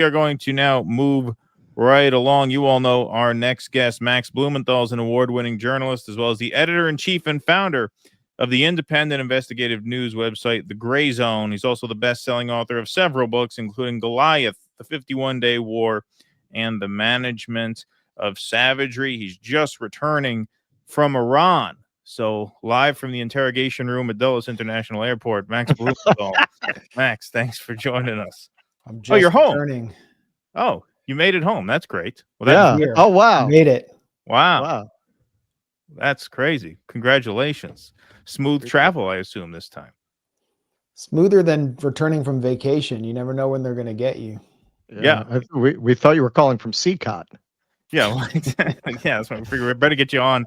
We are going to now move right along. You all know our next guest, Max Blumenthal, is an award-winning journalist as well as the editor-in-chief and founder of the independent investigative news website, The Gray Zone. He's also the best-selling author of several books, including Goliath, The 51-Day War, and The Management of Savagery. He's just returning from Iran. So, live from the interrogation room at Dulles International Airport, Max Blumenthal. Max, thanks for joining us. I'm just you're home. returning. Oh, you made it home. That's great. Well, Yeah. Here. Oh, wow. I made it. Wow. Wow. That's crazy. Congratulations. Smooth travel, I assume, this time. Smoother than returning from vacation. You never know when they're going to get you. Yeah. We thought you were calling from CCOT. Yeah, well, exactly. Yeah, that's why we figured we better get you on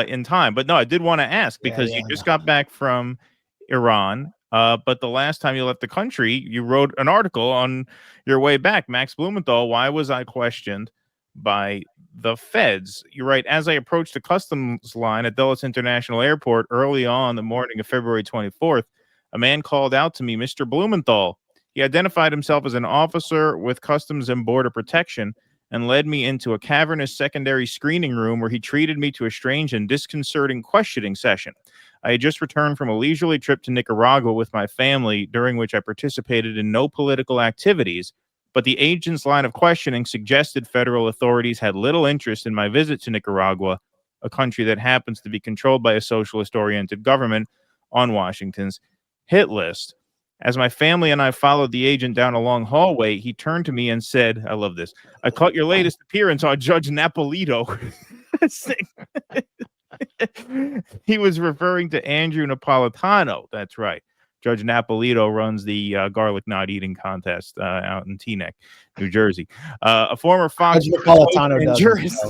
in time. But no, I did want to ask because you just got back from Iran. But the last time you left the country, you wrote an article on your way back. Max Blumenthal, why was I questioned by the feds? You write, as I approached the customs line at Dulles International Airport early on the morning of February 24th, a man called out to me, Mr. Blumenthal. He identified himself as an officer with Customs and Border Protection and led me into a cavernous secondary screening room where he treated me to a strange and disconcerting questioning session. I had just returned from a leisurely trip to Nicaragua with my family, during which I participated in no political activities, but the agent's line of questioning suggested federal authorities had little interest in my visit to Nicaragua, a country that happens to be controlled by a socialist-oriented government on Washington's hit list. As my family and I followed the agent down a long hallway, he turned to me and said, I love this, I caught your latest appearance on Judge Napolito. He was referring to Andrew Napolitano. That's right. Judge Napolito runs the garlic not eating contest out in Teaneck, New Jersey. A former Fox Napolitano jurist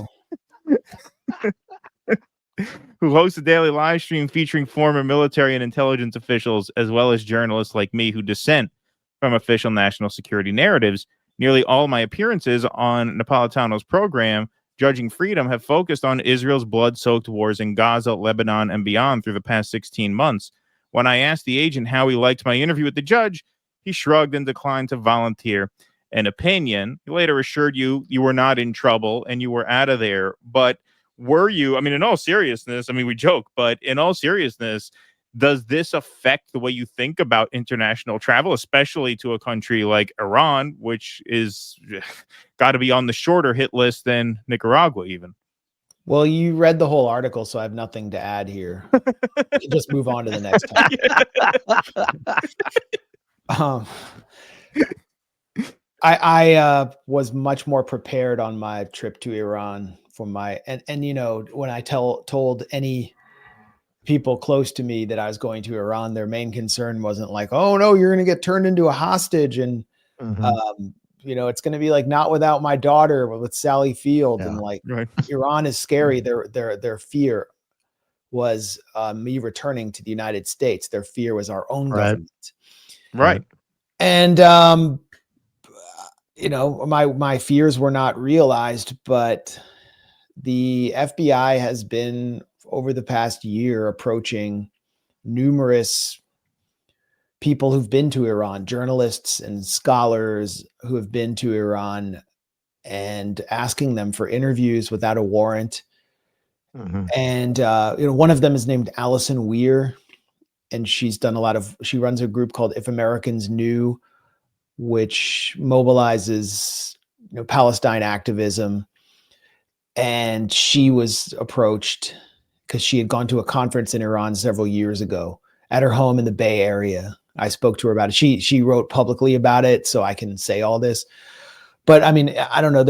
who hosts a daily live stream featuring former military and intelligence officials, as well as journalists like me who dissent from official national security narratives. Nearly all my appearances on Napolitano's program, Judging Freedom, have focused on Israel's blood-soaked wars in Gaza, Lebanon, and beyond through the past 16 months. When I asked the agent how he liked my interview with the judge, he shrugged and declined to volunteer an opinion. He later assured you were not in trouble and you were out of there. But were you, I mean, in all seriousness, I mean, we joke, but in all seriousness, does this affect the way you think about international travel, especially to a country like Iran, which is got to be on the shorter hit list than Nicaragua even? Well, you read the whole article, so I have nothing to add here. We can just move on to the next topic. I was much more prepared on my trip to Iran for my and you know, when I told any people close to me that I was going to Iran, their main concern wasn't like, oh no, you're going to get turned into a hostage and you know, it's going to be like Not Without My Daughter with Sally Field. And like, Iran is scary. Their fear was me returning to the United States. Their fear was our own government. Right. And, you know, my fears were not realized, but the FBI has been over the past year approaching numerous people who've been to Iran, journalists and scholars who have been to Iran, and asking them for interviews without a warrant. And, you know, one of them is named Allison Weir, and she's done she runs a group called If Americans Knew, which mobilizes, you know, Palestine activism. And she was approached because she had gone to a conference in Iran several years ago at her home in the Bay Area. I spoke to her about it. She wrote publicly about it, so I can say all this. But I mean, I don't know.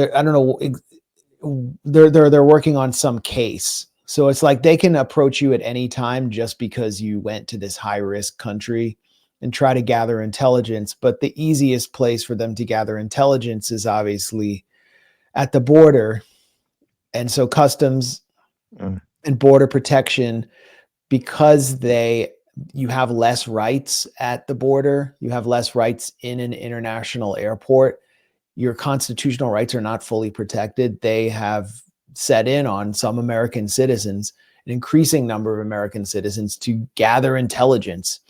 They're working on some case, so it's like they can approach you at any time just because you went to this high risk country and try to gather intelligence. But the easiest place for them to gather intelligence is obviously at the border, and so Customs and Border Protection, because you have less rights at the border, you have less rights in an international airport, your constitutional rights are not fully protected. They have set in on some American citizens, an increasing number of American citizens, to gather intelligence.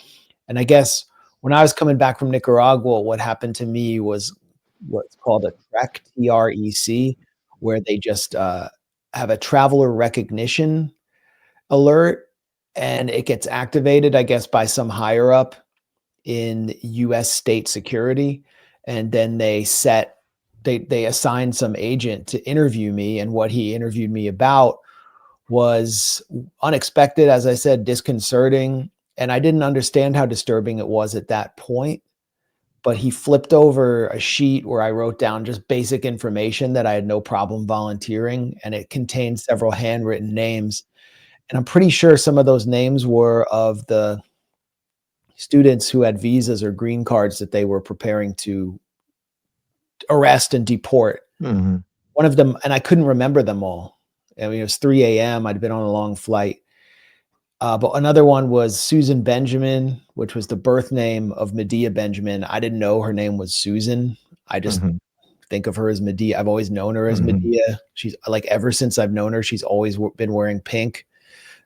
And I guess when I was coming back from Nicaragua, what happened to me was what's called a TREC, TREC, where they just have a traveler recognition alert, and it gets activated, I guess, by some higher up in US state security. And then they assign some agent to interview me. And what he interviewed me about was unexpected, as I said, disconcerting. And I didn't understand how disturbing it was at that point. But he flipped over a sheet where I wrote down just basic information that I had no problem volunteering. And it contained several handwritten names. And I'm pretty sure some of those names were of the students who had visas or green cards that they were preparing to arrest and deport. Mm-hmm. One of them, and I couldn't remember them all. I mean, it was 3 a.m. I'd been on a long flight. But another one was Susan Benjamin, which was the birth name of Medea Benjamin. I didn't know her name was Susan. I just think of her as Medea. I've always known her as Medea. She's like, ever since I've known her, she's always been wearing pink.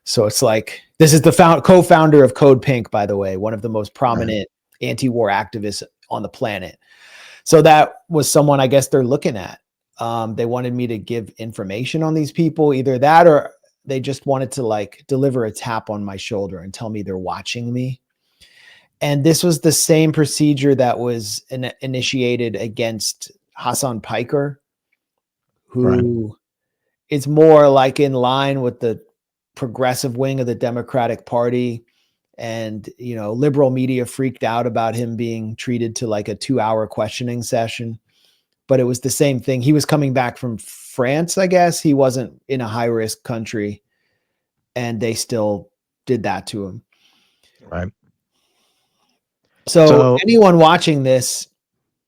So it's like, this is the co-founder of Code Pink, by the way, one of the most prominent anti-war activists on the planet. So that was someone I guess they're looking at. They wanted me to give information on these people, either that or they just wanted to like deliver a tap on my shoulder and tell me they're watching me. And this was the same procedure that was initiated against Hassan Piker, who is more like in line with the progressive wing of the Democratic Party. And, you know, liberal media freaked out about him being treated to like a 2-hour questioning session. But it was the same thing. He was coming back from France, I guess. He wasn't in a high-risk country. And they still did that to him. Right. So anyone watching this,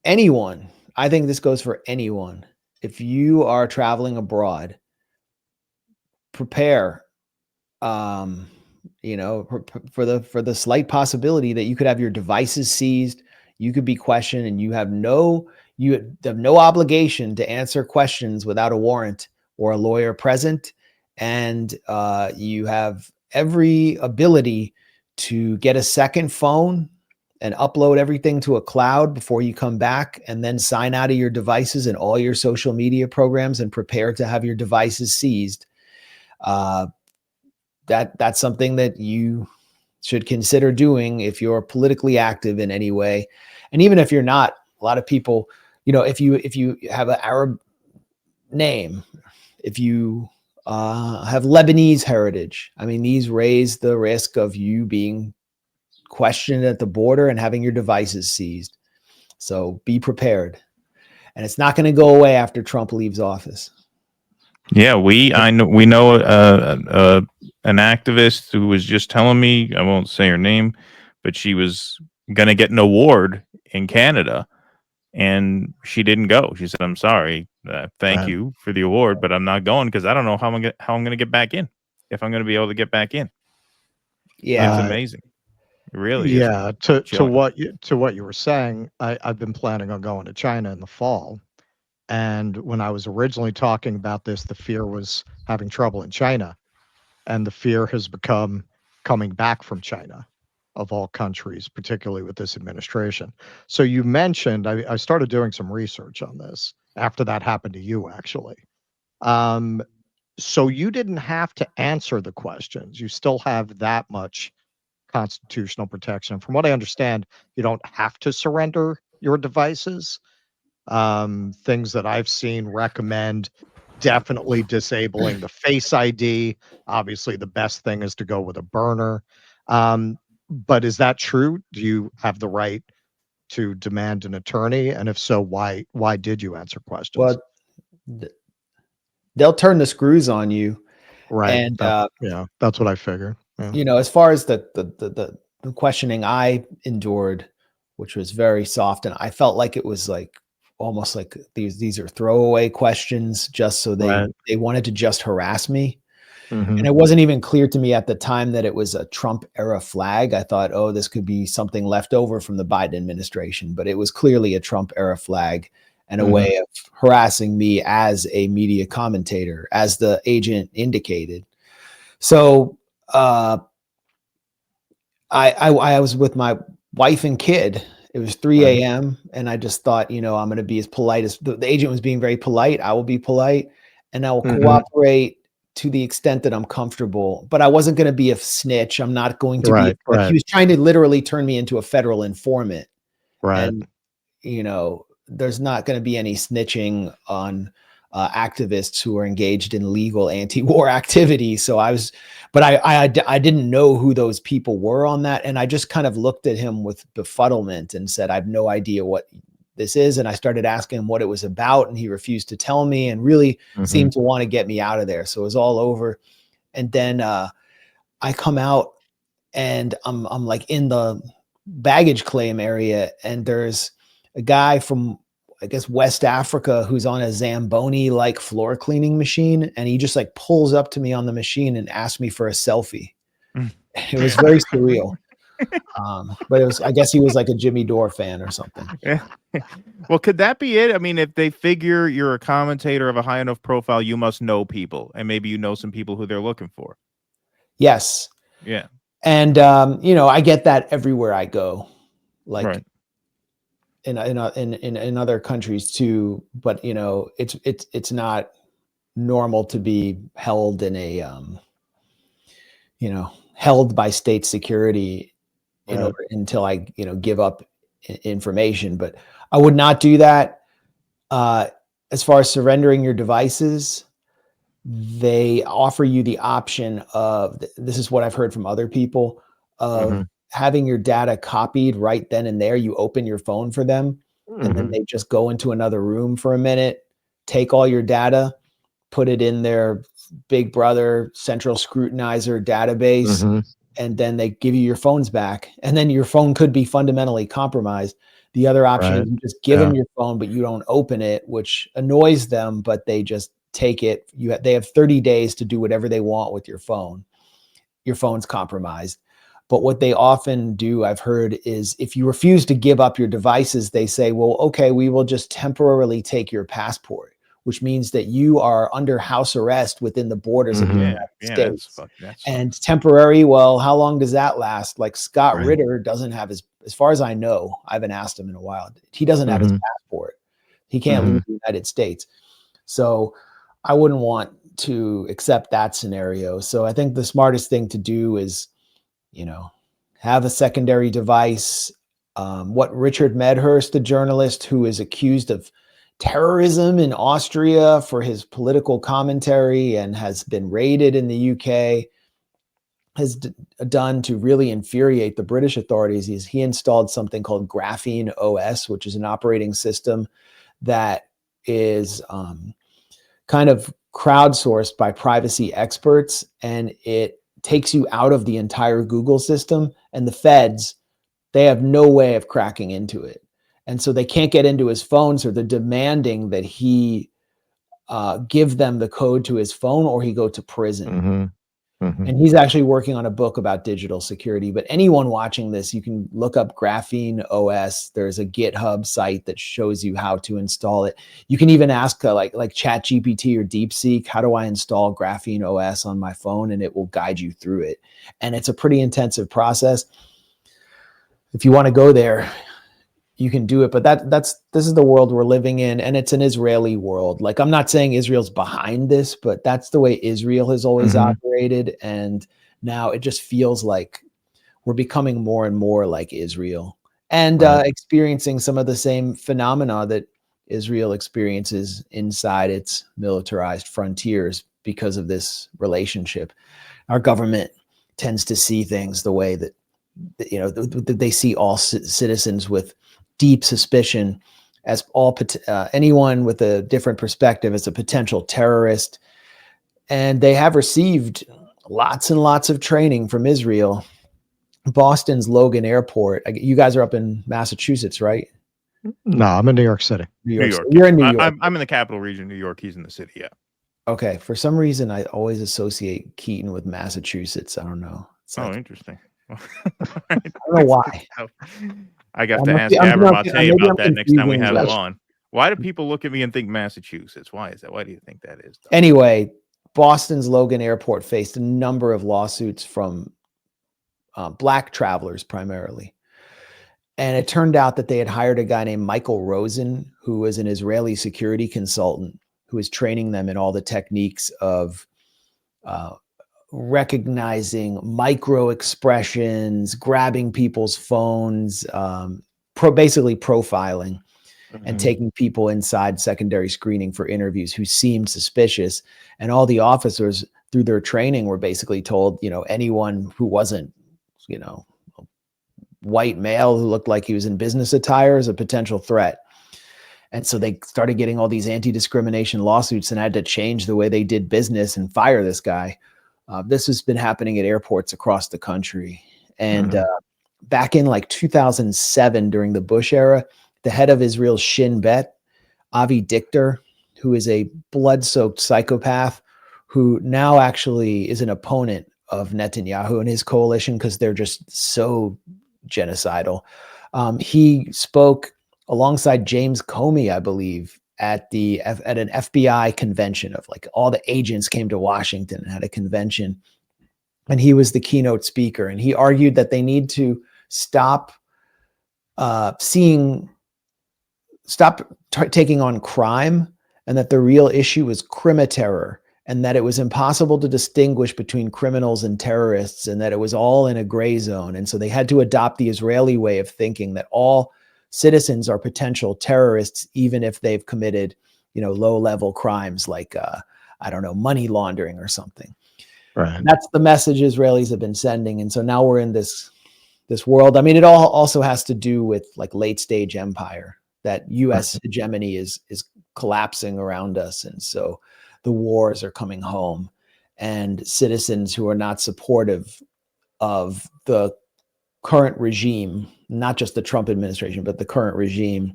anyone, I think this goes for anyone. If you are traveling abroad, prepare, you know, for the slight possibility that you could have your devices seized, you could be questioned, and you have no obligation to answer questions without a warrant or a lawyer present. And you have every ability to get a second phone and upload everything to a cloud before you come back, and then sign out of your devices and all your social media programs and prepare to have your devices seized. That's something that you should consider doing if you're politically active in any way. And even if you're not, a lot of people, you know, if you have an Arab name, if you have Lebanese heritage, I mean, these raise the risk of you being questioned at the border and having your devices seized. So be prepared. And it's not going to go away after Trump leaves office. Yeah, we know an activist who was just telling me, I won't say her name, but she was going to get an award in Canada, and she didn't go. She said, "I'm sorry, thank you for the award, but I'm not going because I don't know how I'm going to get back in, if I'm going to be able to get back in." Yeah, it's amazing. It really is. Yeah, to what you were saying, I've been planning on going to China in the fall. And when I was originally talking about this, the fear was having trouble in China. And the fear has become coming back from China, of all countries, particularly with this administration. So you mentioned, I started doing some research on this after that happened to you, actually. So you didn't have to answer the questions. You still have that much constitutional protection. From what I understand, you don't have to surrender your devices. Things that I've seen recommend definitely disabling the Face ID. Obviously, the best thing is to go with a burner. But is that true? Do you have the right to demand an attorney? And if so, why did you answer questions? well, they'll turn the screws on you. Right. And yeah, that's what I figured. Yeah. you know, as far as the questioning I endured, which was very soft, and I felt like it was like almost like these are throwaway questions, just so they wanted to just harass me. And it wasn't even clear to me at the time that it was a Trump era flag. I thought, oh, this could be something left over from the Biden administration, but it was clearly a Trump era flag and a way of harassing me as a media commentator, as the agent indicated. So I was with my wife and kid, It was 3 Right. a.m. and I just thought, I'm going to be as polite as the agent was being very polite. I will be polite and I will cooperate to the extent that I'm comfortable, but I wasn't going to be a snitch. I'm not going to be, like, he was trying to literally turn me into a federal informant. Right. And, there's not going to be any snitching on activists who are engaged in legal anti-war activity. So I didn't know who those people were on that. And I just kind of looked at him with befuddlement and said, I have no idea what this is. And I started asking him what it was about. And he refused to tell me and really seemed to want to get me out of there. So it was all over. And then I come out and I'm like in the baggage claim area. And there's a guy from, I guess, West Africa who's on a Zamboni like floor cleaning machine. And he just like pulls up to me on the machine and asks me for a selfie. It was very surreal. But I guess he was like a Jimmy Dore fan or something. Yeah. Well, could that be it? I mean, if they figure you're a commentator of a high enough profile, you must know people, and maybe you know some people who they're looking for. Yes. Yeah. And I get that everywhere I go, like Right. in other countries too. But it's not normal to be held in a held by state security until I give up information. But I would not do that. As far as surrendering your devices, they offer you the option of, this is what I've heard from other people, of having your data copied right then and there. You open your phone for them and then they just go into another room for a minute, take all your data, put it in their Big Brother central scrutinizer database, and then they give you your phones back. And then your phone could be fundamentally compromised. The other option is you just give them your phone, but you don't open it, which annoys them, but they just take it. They have 30 days to do whatever they want with your phone. Your phone's compromised. But what they often do, I've heard, is if you refuse to give up your devices, they say, well, okay, we will just temporarily take your passport, which means that you are under house arrest within the borders of the United States. And temporary, well, how long does that last? Like Scott Ritter doesn't have as far as I know, I haven't asked him in a while, he doesn't have his passport. He can't leave the United States. So I wouldn't want to accept that scenario. So I think the smartest thing to do is, have a secondary device. What Richard Medhurst, the journalist who is accused of terrorism in Austria for his political commentary and has been raided in the UK, has done to really infuriate the British authorities is he installed something called Graphene OS, which is an operating system that is kind of crowdsourced by privacy experts, and it takes you out of the entire Google system, and the feds, they have no way of cracking into it. And so they can't get into his phone. So they're demanding that he give them the code to his phone or he go to prison. And he's actually working on a book about digital security. But anyone watching this, you can look up Graphene OS. There's a GitHub site that shows you how to install it. You can even ask like ChatGPT or DeepSeek, how do I install Graphene OS on my phone? And it will guide you through it. And it's a pretty intensive process. If you want to go there, you can do it, but this is the world we're living in, and it's an Israeli world. Like, I'm not saying Israel's behind this, but that's the way Israel has always operated, and now it just feels like we're becoming more and more like Israel, and experiencing some of the same phenomena that Israel experiences inside its militarized frontiers because of this relationship. Our government tends to see things the way that they see all citizens with deep suspicion as anyone with a different perspective as a potential terrorist. And they have received lots and lots of training from Israel. Boston's Logan Airport. You guys are up in Massachusetts, right? No, I'm in New York City. New York. You're in New York. I'm in the capital region, New York. He's in the city. Yeah. Okay. For some reason, I always associate Keaton with Massachusetts. I don't know. Interesting. I don't know why. I got to ask Abramate about that next time we have him on. Why do people look at me and think Massachusetts? Why is that? Why do you think that is? Anyway, Boston's Logan Airport faced a number of lawsuits from black travelers primarily. And it turned out that they had hired a guy named Michael Rosen, who was an Israeli security consultant, who was training them in all the techniques of recognizing micro expressions, grabbing people's phones, basically profiling and taking people inside secondary screening for interviews who seemed suspicious. And all the officers through their training were basically told, anyone who wasn't, white male who looked like he was in business attire is a potential threat. And so they started getting all these anti-discrimination lawsuits and had to change the way they did business and fire this guy. This has been happening at airports across the country. And back in like 2007, during the Bush era, the head of Israel's Shin Bet, Avi Dichter, who is a blood-soaked psychopath, who now actually is an opponent of Netanyahu and his coalition because they're just so genocidal. He spoke alongside James Comey, I believe, at an FBI convention of like all the agents came to Washington and had a convention. And he was the keynote speaker. And he argued that they need to stop taking on crime, and that the real issue was crime-terror, and that it was impossible to distinguish between criminals and terrorists, and that it was all in a gray zone. And so they had to adopt the Israeli way of thinking that all citizens are potential terrorists, even if they've committed, low-level crimes like, money laundering or something. Right. That's the message Israelis have been sending. And so now we're in this world. I mean, it all also has to do with like late-stage empire, that U.S. hegemony is collapsing around us. And so the wars are coming home, and citizens who are not supportive of the current regime, not just the Trump administration, but the current regime,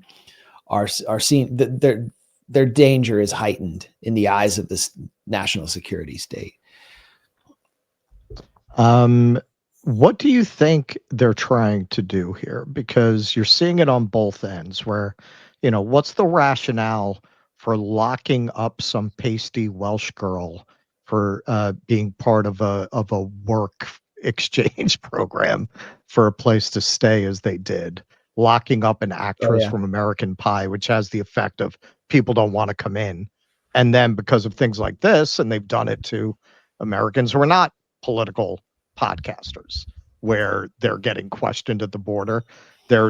are seen that their danger is heightened in the eyes of this national security state. What do you think they're trying to do here? Because you're seeing it on both ends where, what's the rationale for locking up some pasty Welsh girl for being part of a work exchange program for a place to stay, as they did, locking up an actress from American Pie, which has the effect of people don't want to come in. And then because of things like this, and they've done it to Americans who are not political podcasters, where they're getting questioned at the border.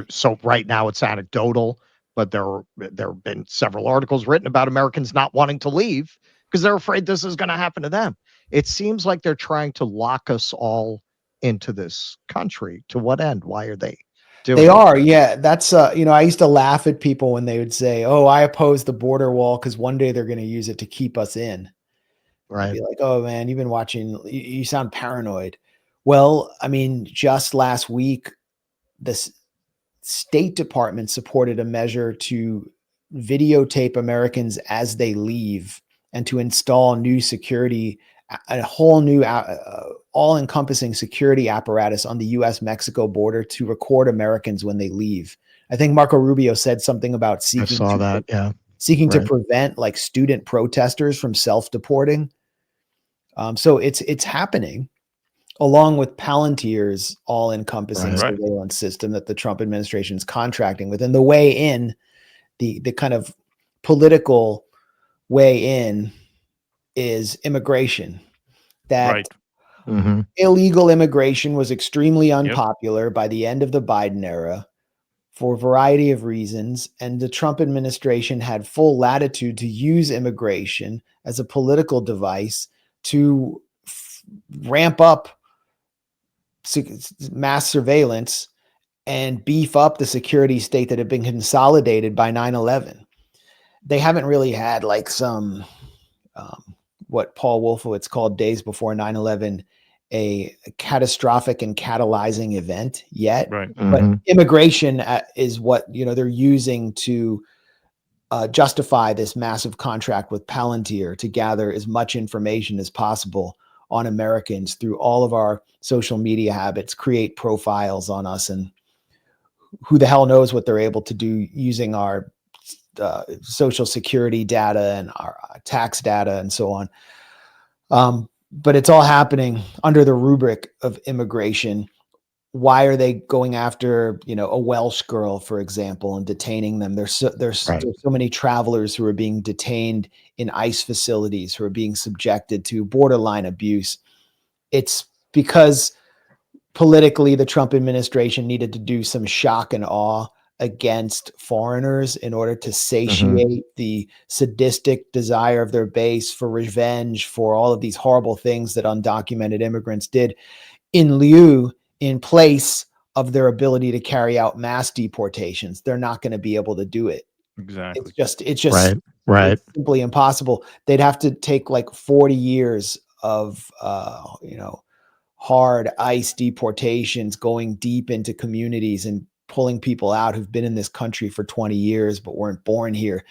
So right now it's anecdotal, but there have been several articles written about Americans not wanting to leave because they're afraid this is going to happen to them. It seems like they're trying to lock us all into this country. To what end? Why are they doing They are, yeah. That's I used to laugh at people when they would say, "Oh, I oppose the border wall because one day they're going to use it to keep us in." Right? I'd be like, "Oh man, you've been watching. You sound paranoid." Well, I mean, just last week, the State Department supported a measure to videotape Americans as they leave and to install a whole new all-encompassing security apparatus on the U.S.-Mexico border to record Americans when they leave. I think Marco Rubio said something about seeking to prevent like student protesters from self-deporting. So it's happening, along with Palantir's all-encompassing surveillance system that the Trump administration is contracting with. And the way in, the kind of political way in, is immigration. That illegal immigration was extremely unpopular by the end of the Biden era for a variety of reasons. And the Trump administration had full latitude to use immigration as a political device to ramp up mass surveillance and beef up the security state that had been consolidated by 9/11. They haven't really had like some what Paul Wolfowitz called days before 9/11 a catastrophic and catalyzing event yet. Right. But immigration is what they're using to justify this massive contract with Palantir to gather as much information as possible on Americans through all of our social media habits, create profiles on us, and who the hell knows what they're able to do using our social security data and our tax data and so on. But it's all happening under the rubric of immigration. why are they going after, a Welsh girl, for example, and detaining them? There's Right. so many travelers who are being detained in ICE facilities, who are being subjected to borderline abuse. It's because politically the Trump administration needed to do some shock and awe against foreigners in order to satiate the sadistic desire of their base for revenge for all of these horrible things that undocumented immigrants did, in place of their ability to carry out mass deportations. They're not going to be able to do it. Exactly. It's Right. simply impossible. They'd have to take like 40 years of, hard ICE deportations, going deep into communities and pulling people out who've been in this country for 20 years but weren't born here,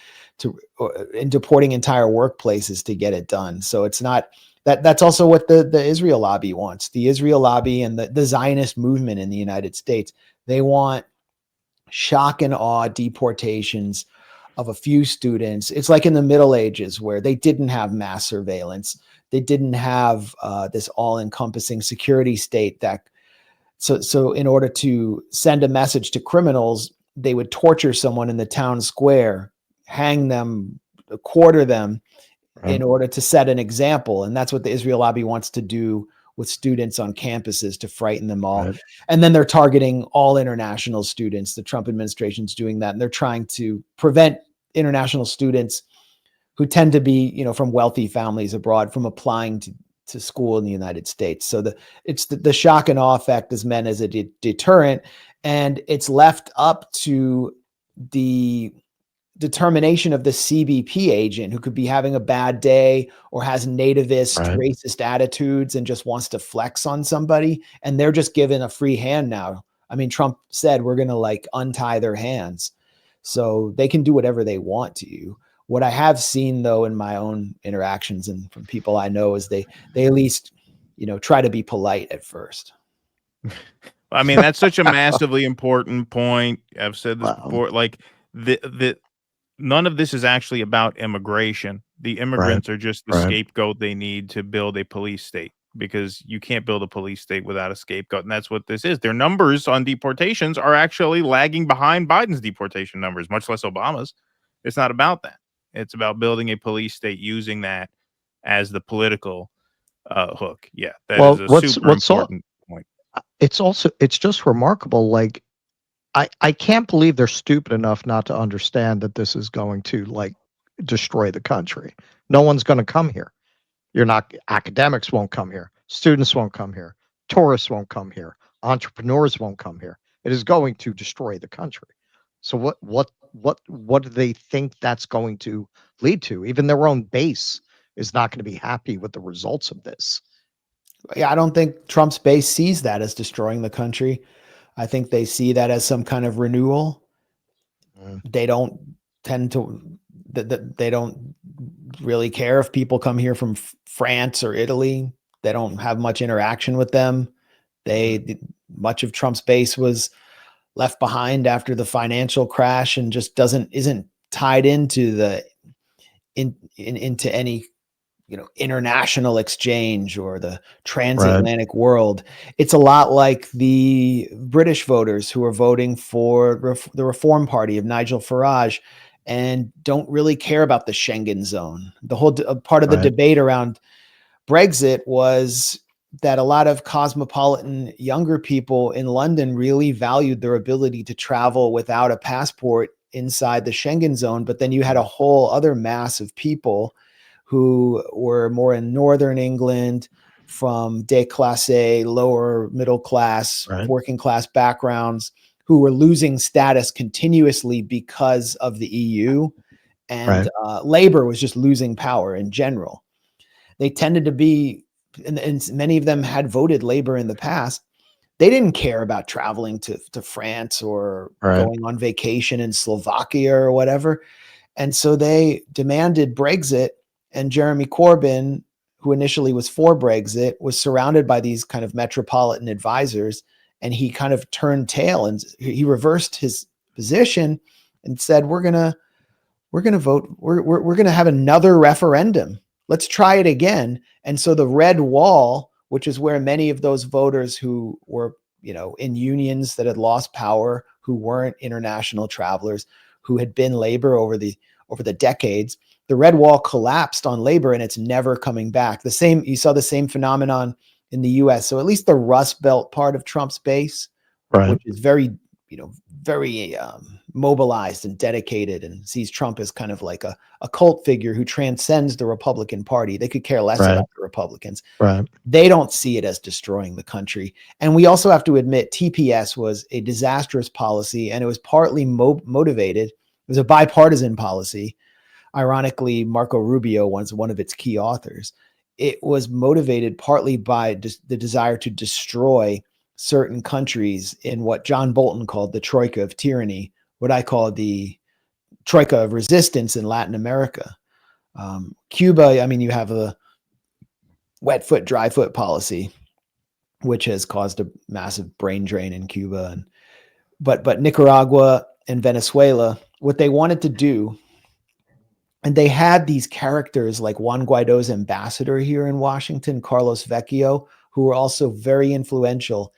and deporting entire workplaces to get it done. So it's not that's also what the Israel lobby wants. The Israel lobby and the Zionist movement in the United States, they want shock and awe deportations of a few students. It's like in the Middle Ages where they didn't have mass surveillance. They didn't have this all-encompassing security state so in order to send a message to criminals, they would torture someone in the town square, hang them, quarter them in order to set an example. And that's what the Israel lobby wants to do with students on campuses, to frighten them all. Right. And then they're targeting all international students. The Trump administration's doing that. And they're trying to prevent international students who tend to be, from wealthy families abroad from applying to school in the United States. So the shock and awe effect is meant as a deterrent, and it's left up to the determination of the CBP agent who could be having a bad day or has nativist, racist attitudes and just wants to flex on somebody. And they're just given a free hand now. I mean, Trump said we're going to untie their hands, so they can do whatever they want to you. What I have seen, though, in my own interactions and from people I know, is they at least, try to be polite at first. I mean, that's such a massively important point. I've said this before. Like none of this is actually about immigration. The immigrants are just the scapegoat they need to build a police state, because you can't build a police state without a scapegoat. And that's what this is. Their numbers on deportations are actually lagging behind Biden's deportation numbers, much less Obama's. It's not about that. It's about building a police state, using that as the political hook. Yeah, that is a super important point. It's just remarkable. Like, I can't believe they're stupid enough not to understand that this is going to destroy the country. No one's going to come here. Academics won't come here. Students won't come here. Tourists won't come here. Entrepreneurs won't come here. It is going to destroy the country. So what do they think that's going to lead to? Even their own base is not going to be happy with the results of this. Yeah, I don't think Trump's base sees that as destroying the country. I think they see that as some kind of renewal. They don't tend to, they don't really care if people come here from France or Italy. They don't have much interaction with them. Much of Trump's base was left behind after the financial crash and just isn't tied into into any international exchange or the transatlantic world. It's a lot like the British voters who are voting for the Reform Party of Nigel Farage and don't really care about the Schengen zone. The whole part of the debate around Brexit was that a lot of cosmopolitan younger people in London really valued their ability to travel without a passport inside the Schengen zone. But then you had a whole other mass of people who were more in Northern England, from déclassé, lower middle class, working class backgrounds, who were losing status continuously because of the EU. And labor was just losing power in general. They tended to be, and many of them had voted labor in the past. They didn't care about traveling to France or going on vacation in Slovakia or whatever. And so they demanded Brexit. And Jeremy Corbyn, who initially was for Brexit, was surrounded by these kind of metropolitan advisors, and he kind of turned tail and he reversed his position and said, we're going to vote. We're going to have another referendum. Let's try it again. And so the red wall, which is where many of those voters who were, in unions that had lost power, who weren't international travelers, who had been labor over the decades. The Red Wall collapsed on labor, and it's never coming back. You saw the same phenomenon in the US. So at least the Rust Belt part of Trump's base, which is very mobilized and dedicated and sees Trump as kind of like a cult figure who transcends the Republican Party. They could care less about the Republicans. They don't see it as destroying the country. And we also have to admit TPS was a disastrous policy, and it was partly motivated. It was a bipartisan policy. Ironically, Marco Rubio was one of its key authors. It was motivated partly by the desire to destroy certain countries in what John Bolton called the troika of tyranny, what I call the troika of resistance in Latin America. Cuba, I mean, you have a wet foot, dry foot policy, which has caused a massive brain drain in Cuba. But Nicaragua and Venezuela, what they wanted to do, and they had these characters like Juan Guaido's ambassador here in Washington, Carlos Vecchio, who were also very influential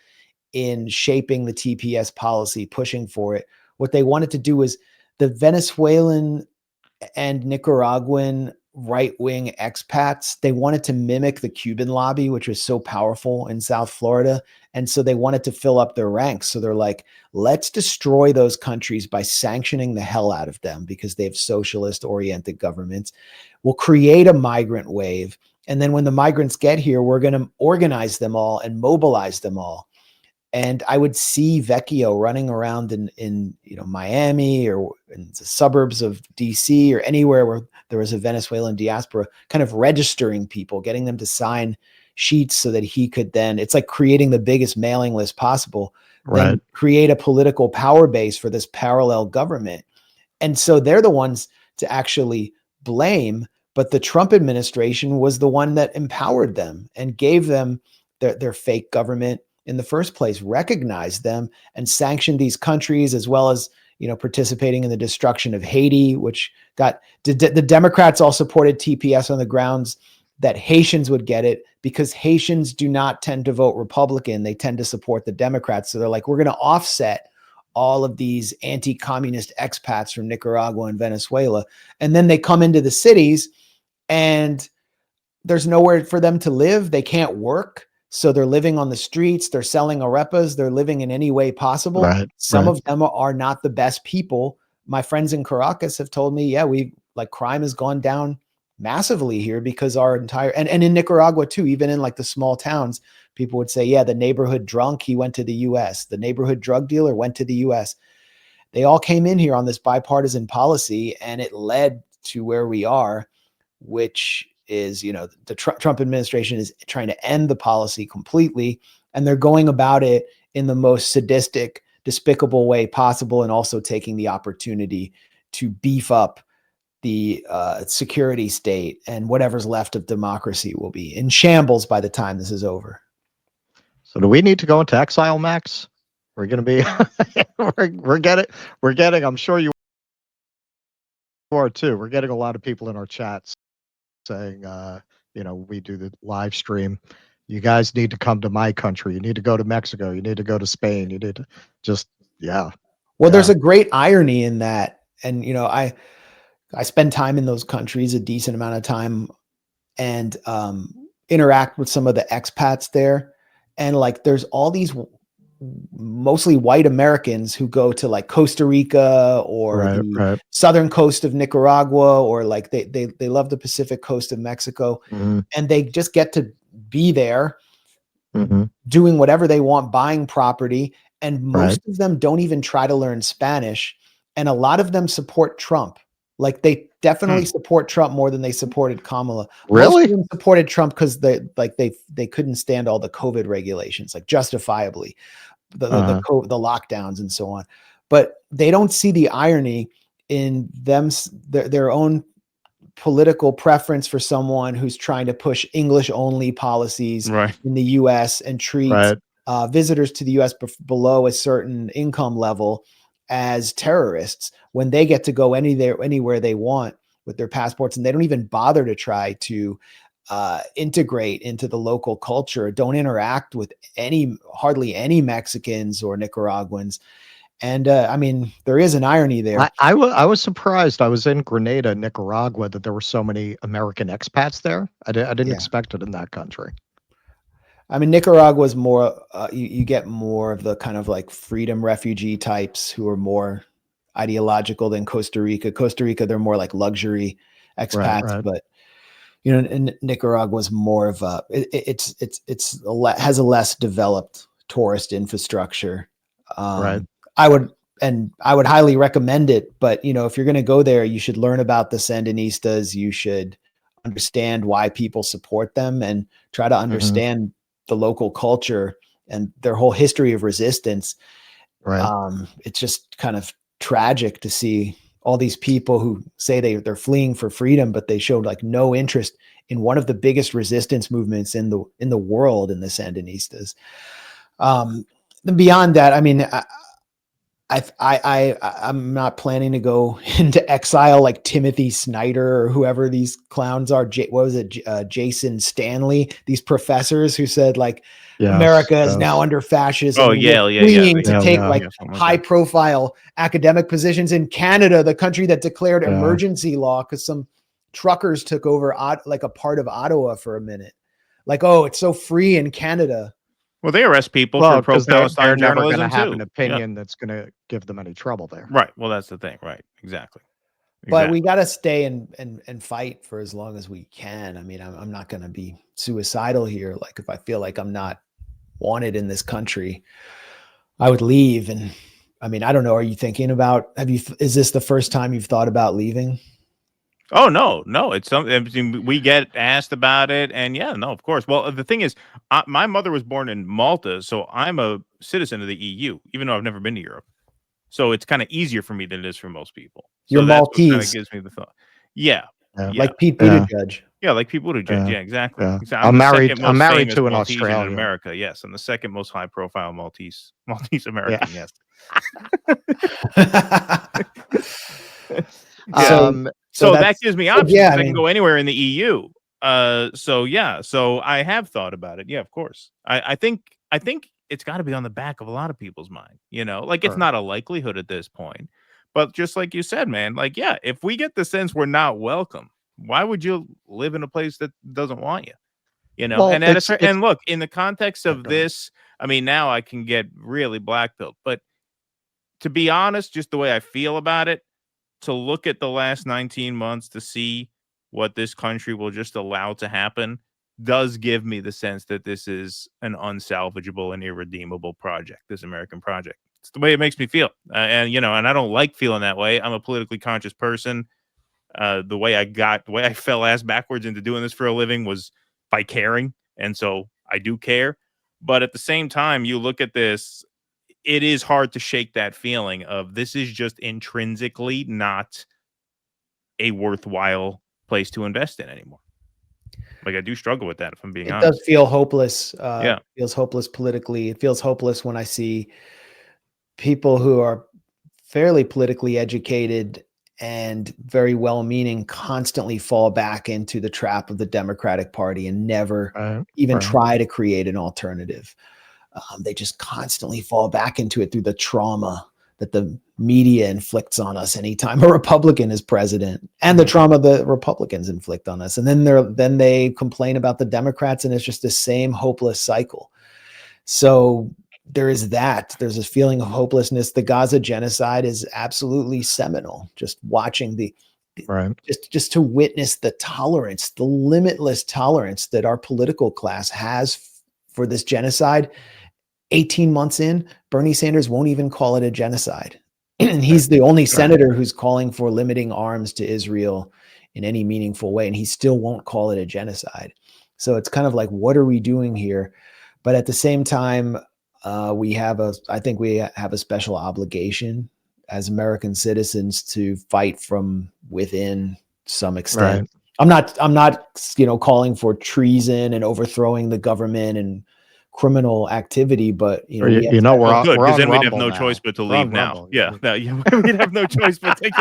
in shaping the TPS policy, pushing for it. What they wanted to do was the Venezuelan and Nicaraguan right-wing expats, they wanted to mimic the Cuban lobby, which was so powerful in South Florida. And so they wanted to fill up their ranks. So they're like, let's destroy those countries by sanctioning the hell out of them because they have socialist-oriented governments. We'll create a migrant wave. And then when the migrants get here, we're going to organize them all and mobilize them all. And I would see Vecchio running around in Miami or in the suburbs of DC or anywhere where there was a Venezuelan diaspora, kind of registering people, getting them to sign sheets so that he could then, it's like creating the biggest mailing list possible, then create a political power base for this parallel government. And so they're the ones to actually blame, but the Trump administration was the one that empowered them and gave them their fake government in the first place, recognized them and sanctioned these countries, as well as, participating in the destruction of Haiti, which got the Democrats all supported TPS on the grounds that Haitians would get it because Haitians do not tend to vote Republican. They tend to support the Democrats. So they're like, we're going to offset all of these anti-communist expats from Nicaragua and Venezuela. And then they come into the cities and there's nowhere for them to live. They can't work. So they're living on the streets. They're selling arepas. They're living in any way possible. Some of them are not the best people. My friends in Caracas have told me, yeah, crime has gone down massively here because our entire, and in Nicaragua too, even in like the small towns, people would say, yeah, the neighborhood drunk, he went to the US. The neighborhood drug dealer went to the US. They all came in here on this bipartisan policy, and it led to where we are, which is, the Trump administration is trying to end the policy completely, and they're going about it in the most sadistic, despicable way possible, and also taking the opportunity to beef up the security state, and whatever's left of democracy will be in shambles by the time this is over. So do we need to go into exile, Max? We're going to be, we're getting, I'm sure you are too. We're getting a lot of people in our chats saying, we do the live stream. You guys need to come to my country. You need to go to Mexico. You need to go to Spain. You need to Well, there's a great irony in that. And, I spend time in those countries, a decent amount of time, and interact with some of the expats there. And there's all these mostly white Americans who go to like Costa Rica or the southern coast of Nicaragua, or they love the Pacific coast of Mexico, and they just get to be there doing whatever they want, buying property. And most of them don't even try to learn Spanish. And a lot of them support Trump. They definitely support Trump more than they supported Kamala. Really? Most of them supported Trump because they couldn't stand all the COVID regulations, justifiably, the lockdowns and so on. But they don't see the irony in their own political preference for someone who's trying to push English only policies in the U.S. and treat visitors to the U.S. below a certain income level as terrorists, when they get to go anywhere they want with their passports, and they don't even bother to try to integrate into the local culture, don't interact with hardly any Mexicans or Nicaraguans. And I mean, there is an irony there. I was surprised. I was in Grenada, Nicaragua, that there were so many American expats there. I didn't expect it in that country. I mean, Nicaragua is more, you get more of the kind of like freedom refugee types who are more ideological than Costa Rica. Costa Rica, they're more like luxury expats, Right. but you know, and Nicaragua is more of a, has a less developed tourist infrastructure. Right. I would highly recommend it, but you know, if you're going to go there, you should learn about the Sandinistas. You should understand why people support them and try to understand the local culture and their whole history of resistance. Right. It's just kind of tragic to see all these people who say they're fleeing for freedom, but they showed like no interest in one of the biggest resistance movements in the world, in the Sandinistas. Beyond that, I mean, I'm not planning to go into exile like Timothy Snyder or whoever these clowns are. What was it? Jason Stanley, these professors who said like America is now under fascism. Oh, yeah. To take like high profile academic positions in Canada, the country that declared emergency law because some truckers took over like a part of Ottawa for a minute. Like, oh, it's so free in Canada. Well, they arrest people for pro-Palestine they're never journalism going to have too. an opinion that's going to give them any trouble there. Right. Well, that's the thing. Right. Exactly. But we got to stay and fight for as long as we can. I mean, I'm not going to be suicidal here. Like if I feel like I'm not wanted in this country, I would leave. And I mean, I don't know. Are you thinking about, is this the first time you've thought about leaving? Oh, no. It's something we get asked about it. And yeah, no, of course. Well, the thing is, my mother was born in Malta, so I'm a citizen of the EU, even though I've never been to Europe. So it's kind of easier for me than it is for most people. You're so that's Maltese. What kind of gives me the thought. Yeah. Like Pete Buttigieg. Yeah, like Pete Buttigieg. Yeah, exactly. I'm married to an Australian in America. Yes, and the second most high-profile Maltese American. Yes. So that gives me options. I can go anywhere in the EU. So I have thought about it. Yeah, of course. I think it's got to be on the back of a lot of people's mind. You know, like it's not a likelihood at this point, but just like you said, man, like yeah, if we get the sense we're not welcome, why would you live in a place that doesn't want you? You know, well, and look, in the context of this, I mean, now I can get really black-pilled, but to be honest, just the way I feel about it, to look at the last 19 months to see what this country will just allow to happen does give me the sense that this is an unsalvageable and irredeemable project, this American project. It's the way it makes me feel. And I don't like feeling that way. I'm a politically conscious person. The way I fell ass backwards into doing this for a living was by caring. And so I do care. But at the same time, you look at this, it is hard to shake that feeling of this is just intrinsically not a worthwhile place to invest in anymore. Like I do struggle with that, if I'm being honest. It does feel hopeless. It feels hopeless politically. It feels hopeless when I see people who are fairly politically educated and very well-meaning constantly fall back into the trap of the Democratic Party and never even try to create an alternative. They just constantly fall back into it through the trauma that the media inflicts on us anytime a Republican is president, and the trauma the Republicans inflict on us. And then they complain about the Democrats, and it's just the same hopeless cycle. So there is that. There's this feeling of hopelessness. The Gaza genocide is absolutely seminal. Just watching just to witness the tolerance, the limitless tolerance that our political class has for this genocide. 18 months in, Bernie Sanders won't even call it a genocide. And he's the only senator who's calling for limiting arms to Israel in any meaningful way. And he still won't call it a genocide. So it's kind of like, what are we doing here? But at the same time, I think we have a special obligation as American citizens to fight from within some extent. I'm not, calling for treason and overthrowing the government and criminal activity, but we're on because then we'd have no now. choice but to leave now. We'd have no choice but to take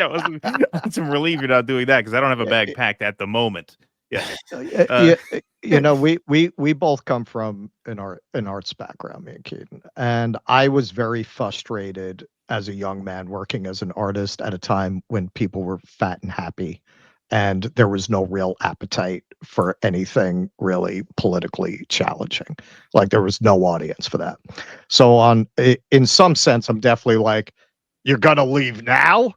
some relief you're not doing that, because I don't have a bag packed at the moment. Yeah. You know, we both come from an arts background, me and Keaton, and I was very frustrated as a young man working as an artist at a time when people were fat and happy, and there was no real appetite for anything really politically challenging. Like there was no audience for that. So in some sense, I'm definitely like, you're gonna leave now?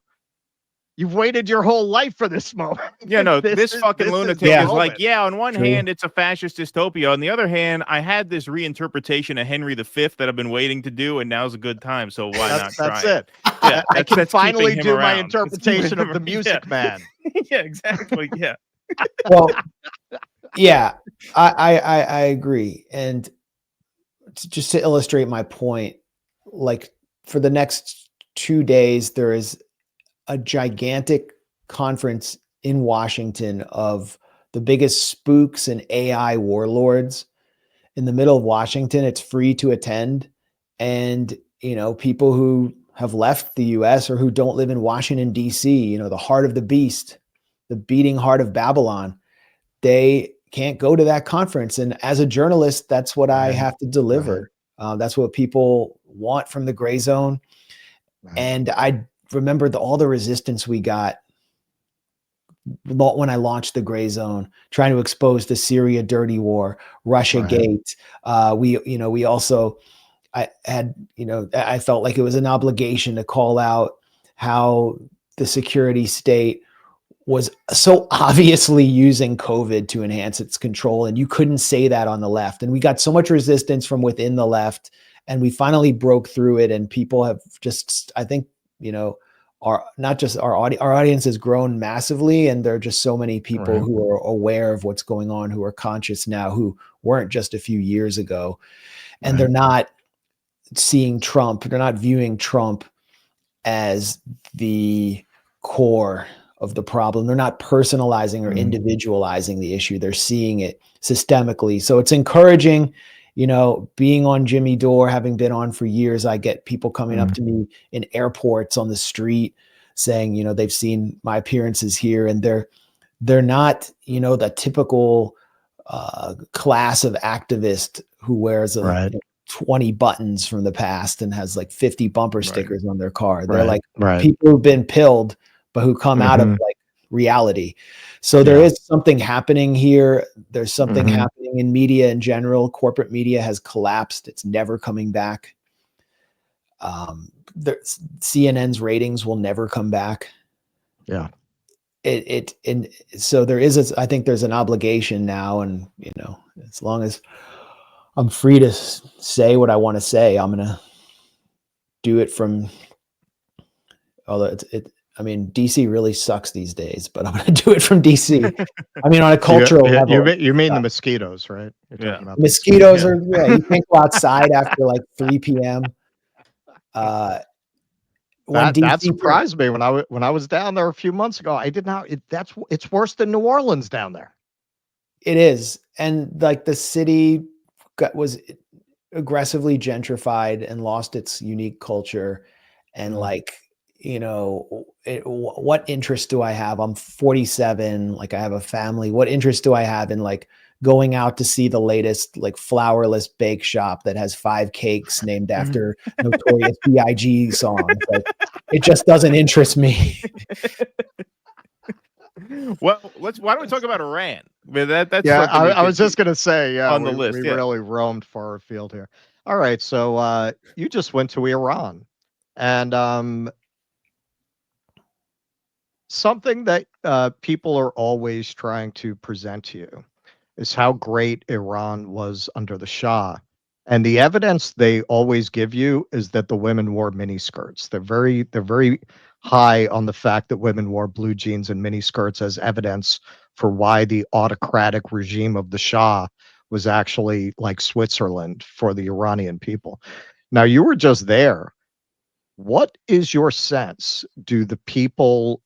You've waited your whole life for this moment. Yeah, no, this fucking lunatic is like, yeah, on one True. hand, it's a fascist dystopia. On the other hand, I had this reinterpretation of Henry V that I've been waiting to do, and now's a good time. So why not try That's it. Yeah, I can that's finally keeping him do my around. interpretation of the Music Man. Yeah, exactly. Yeah. Well, yeah, I agree. And just to illustrate my point, like for the next 2 days, there is a gigantic conference in Washington of the biggest spooks and AI warlords in the middle of Washington. It's free to attend. And, people who have left the US or who don't live in Washington, D.C., the heart of the beast, the beating heart of Babylon, they can't go to that conference. And as a journalist, that's what I have to deliver. That's what people want from the Gray Zone. And I remember all the resistance we got when I launched the Gray Zone, trying to expose the Syria dirty war, Russia Gate. We also, I felt like it was an obligation to call out how the security state was so obviously using COVID to enhance its control. And you couldn't say that on the left. And we got so much resistance from within the left, and we finally broke through it. And people have just, I think, our audience has grown massively. And there are just so many people who are aware of what's going on, who are conscious now, who weren't just a few years ago. And they're not seeing Trump. They're not viewing Trump as the core of the problem. They're not personalizing or individualizing the issue. They're seeing it systemically. So it's encouraging, being on Jimmy Dore, having been on for years. I get people coming up to me in airports, on the street, saying, they've seen my appearances here, and they're not, the typical class of activist who wears 20 buttons from the past and has like 50 bumper stickers on their car. They're like people who've been pilled, but who come out of like reality. So there is something happening here. There's something happening in media in general. Corporate media has collapsed. It's never coming back. CNN's ratings will never come back. Yeah. And so there is, I think there's an obligation now. And, as long as I'm free to say what I want to say, I'm going to do it from, although DC really sucks these days, but I'm going to do it from DC. On a cultural level. You mean the mosquitoes, right? You're talking about mosquitoes are, you can't go outside after like 3 p.m. That surprised me when I was down there a few months ago. I did not. It's worse than New Orleans down there. It is, and like the city was aggressively gentrified and lost its unique culture, and like what interest do I have? I'm 47, like I have a family. What interest do I have in like going out to see the latest like flourless bake shop that has 5 cakes named after Notorious B.I.G. songs? Like, it just doesn't interest me. Well, why don't we talk about Iran? That's I was just gonna say, on the list. We really roamed far afield here. All right, so you just went to Iran, and something that people are always trying to present to you is how great Iran was under the Shah. And the evidence they always give you is that the women wore miniskirts. They're very high on the fact that women wore blue jeans and miniskirts as evidence for why the autocratic regime of the Shah was actually like Switzerland for the Iranian people. Now, you were just there. What is your sense? Do the people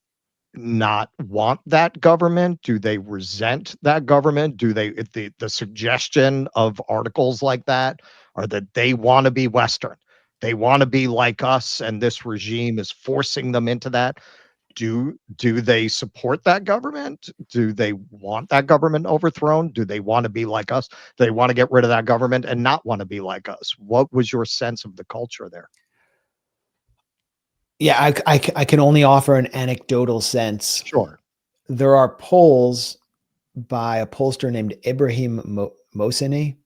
not want that government? Do they resent that government? Do they, the suggestion of articles like that are that they want to be Western, they want to be like us, and this regime is forcing them into that? do they support that government? Do they want that government overthrown? Do they want to be like us? Do they want to get rid of that government and not want to be like us? What was your sense of the culture there? Yeah, I can only offer an anecdotal sense. Sure. There are polls by a pollster named Ibrahim Mohseni,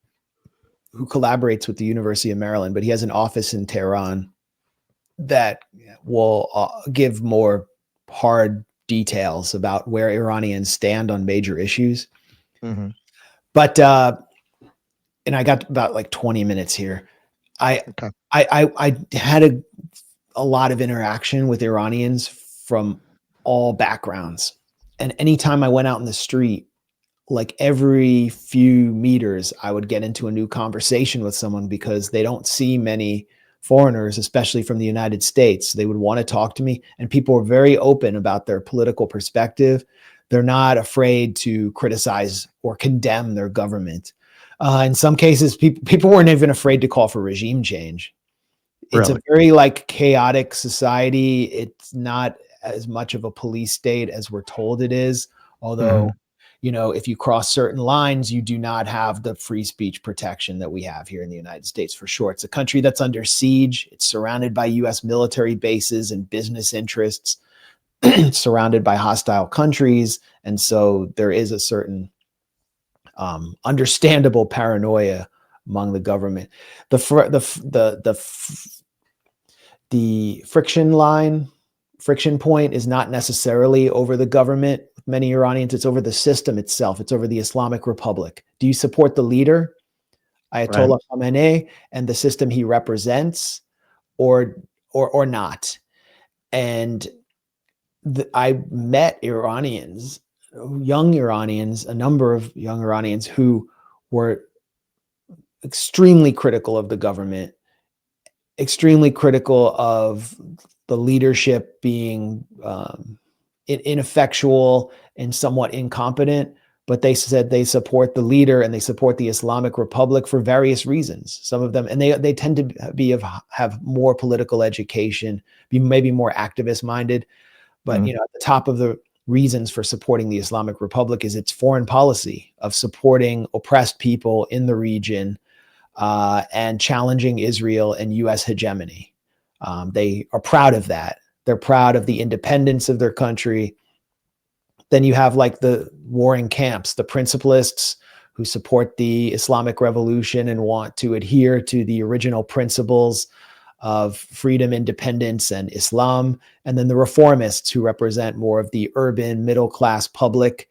who collaborates with the University of Maryland, but he has an office in Tehran that will give more hard details about where Iranians stand on major issues. Mhm. But and I got about like 20 minutes here. Okay. I had a lot of interaction with Iranians from all backgrounds. And anytime I went out in the street, like every few meters, I would get into a new conversation with someone because they don't see many foreigners, especially from the United States. They would want to talk to me, and people were very open about their political perspective. They're not afraid to criticize or condemn their government. In some cases, people weren't even afraid to call for regime change. It's Really? a very like chaotic society. It's not as much of a police state as we're told it is. Although, you know, if you cross certain lines, you do not have the free speech protection that we have here in the United States, for sure. It's a country that's under siege. It's surrounded by US military bases and business interests, surrounded by hostile countries. And so there is a certain understandable paranoia among the government. The friction point is not necessarily over the government. With many Iranians, it's over the system itself. It's over the Islamic Republic. Do you support the leader, Ayatollah Khamenei, and the system he represents, or not? And I met Iranians, young Iranians, a number of young Iranians who were extremely critical of the government, extremely critical of the leadership being ineffectual and somewhat incompetent, but they said they support the leader and they support the Islamic Republic for various reasons. Some of them, and they tend to have more political education, be maybe more activist minded. But you know, at the top of the reasons for supporting the Islamic Republic is its foreign policy of supporting oppressed people in the region and challenging Israel and U.S. hegemony. They are proud of that. They're proud of the independence of their country. Then you have like the warring camps, the principalists who support the Islamic Revolution and want to adhere to the original principles of freedom, independence, and Islam. And then the reformists who represent more of the urban middle-class public.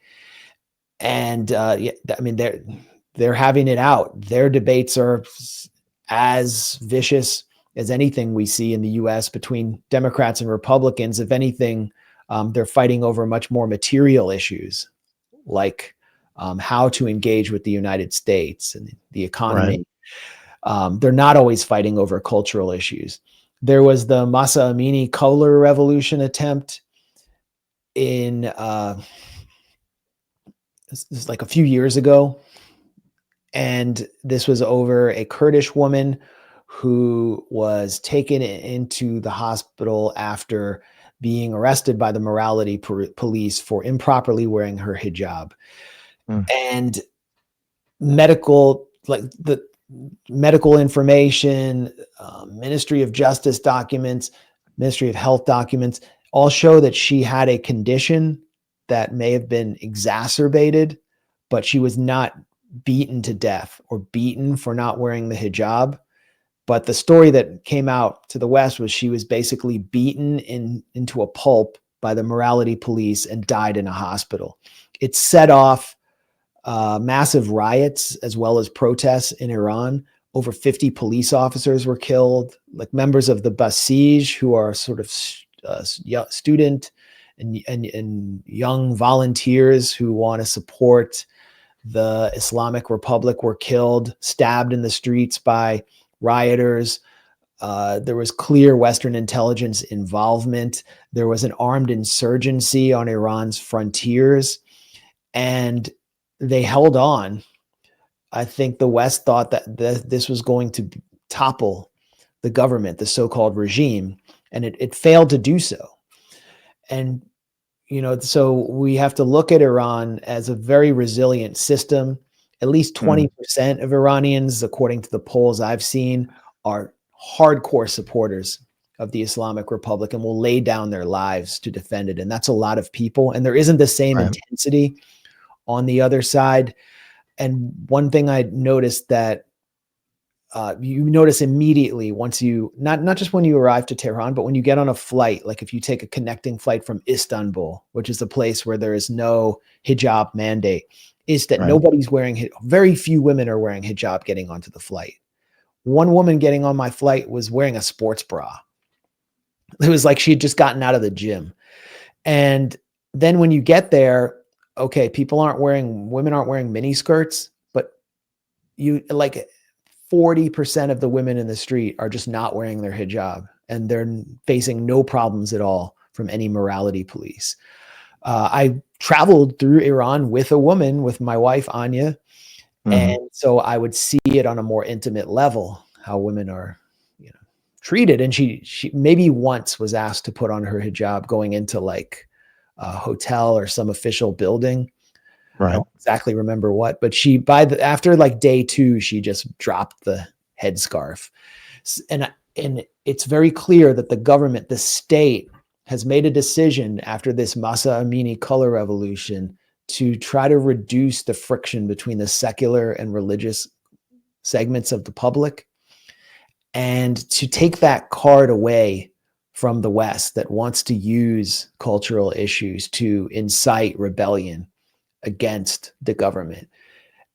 And I mean, they're having it out. Their debates are as vicious as anything we see in the US between Democrats and Republicans. If anything, they're fighting over much more material issues, like how to engage with the United States and the economy. They're not always fighting over cultural issues. There was the Masa Amini color revolution attempt in this is like a few years ago. And this was over a Kurdish woman who was taken into the hospital after being arrested by the morality police for improperly wearing her hijab. And medical information, Ministry of Justice documents, Ministry of Health documents all show that she had a condition that may have been exacerbated, but she was not beaten to death or beaten for not wearing the hijab. But the story that came out to the West was she was basically beaten into a pulp by the morality police and died in a hospital. It set off massive riots as well as protests in Iran. Over 50 police officers were killed, like members of the Basij, who are sort of student and young volunteers who want to support the Islamic Republic, were killed, stabbed in the streets by rioters. There was clear Western intelligence involvement. There was an armed insurgency on Iran's frontiers, and they held on. I think the West thought that this was going to topple the government, the so-called regime, and it failed to do so. And, so we have to look at Iran as a very resilient system. At least 20% of Iranians, according to the polls I've seen, are hardcore supporters of the Islamic Republic and will lay down their lives to defend it. And that's a lot of people. And there isn't the same intensity on the other side. And one thing I noticed that you notice immediately once you, not just when you arrive to Tehran, but when you get on a flight, like if you take a connecting flight from Istanbul, which is a place where there is no hijab mandate, is that nobody's wearing, very few women are wearing hijab getting onto the flight. One woman getting on my flight was wearing a sports bra. It was like she had just gotten out of the gym. And then when you get there, okay, women aren't wearing mini skirts, but you like 40% of the women in the street are just not wearing their hijab, and they're facing no problems at all from any morality police. I traveled through Iran with a woman, with my wife, Anya. And so I would see it on a more intimate level, how women are, treated. And she maybe once was asked to put on her hijab going into like a hotel or some official building. I don't exactly remember what, but after like day 2, she just dropped the headscarf. And it's very clear that the government, the state, has made a decision after this Masa Amini color revolution to try to reduce the friction between the secular and religious segments of the public, and to take that card away from the West that wants to use cultural issues to incite rebellion against the government.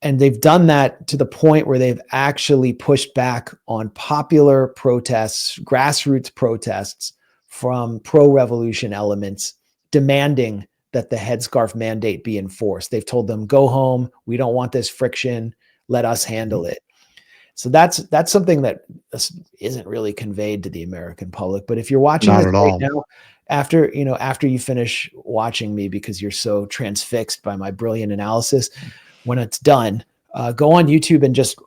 And they've done that to the point where they've actually pushed back on popular protests, grassroots protests from pro-revolution elements, demanding that the headscarf mandate be enforced. They've told them, go home. We don't want this friction. Let us handle it. So that's something that isn't really conveyed to the American public. But if you're watching this right now, after you finish watching me because you're so transfixed by my brilliant analysis, when it's done, go on YouTube and just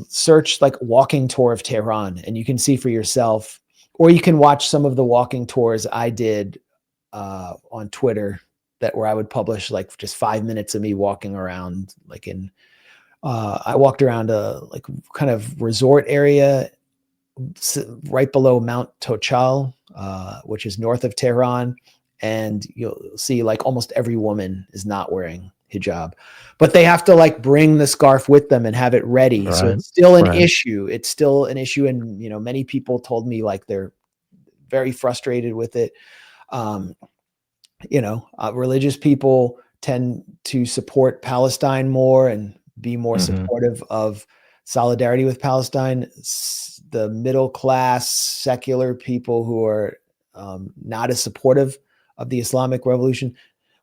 search like walking tour of Tehran, and you can see for yourself, or you can watch some of the walking tours I did on Twitter where I would publish like just 5 minutes of me walking around, like I walked around a like kind of resort area right below Mount Tochal, which is north of Tehran. And you'll see like almost every woman is not wearing hijab, but they have to like bring the scarf with them and have it ready. So it's still an issue. It's still an issue. And, many people told me like they're very frustrated with it. Religious people tend to support Palestine more and be more supportive of solidarity with Palestine. The middle class secular people who are not as supportive of the Islamic Revolution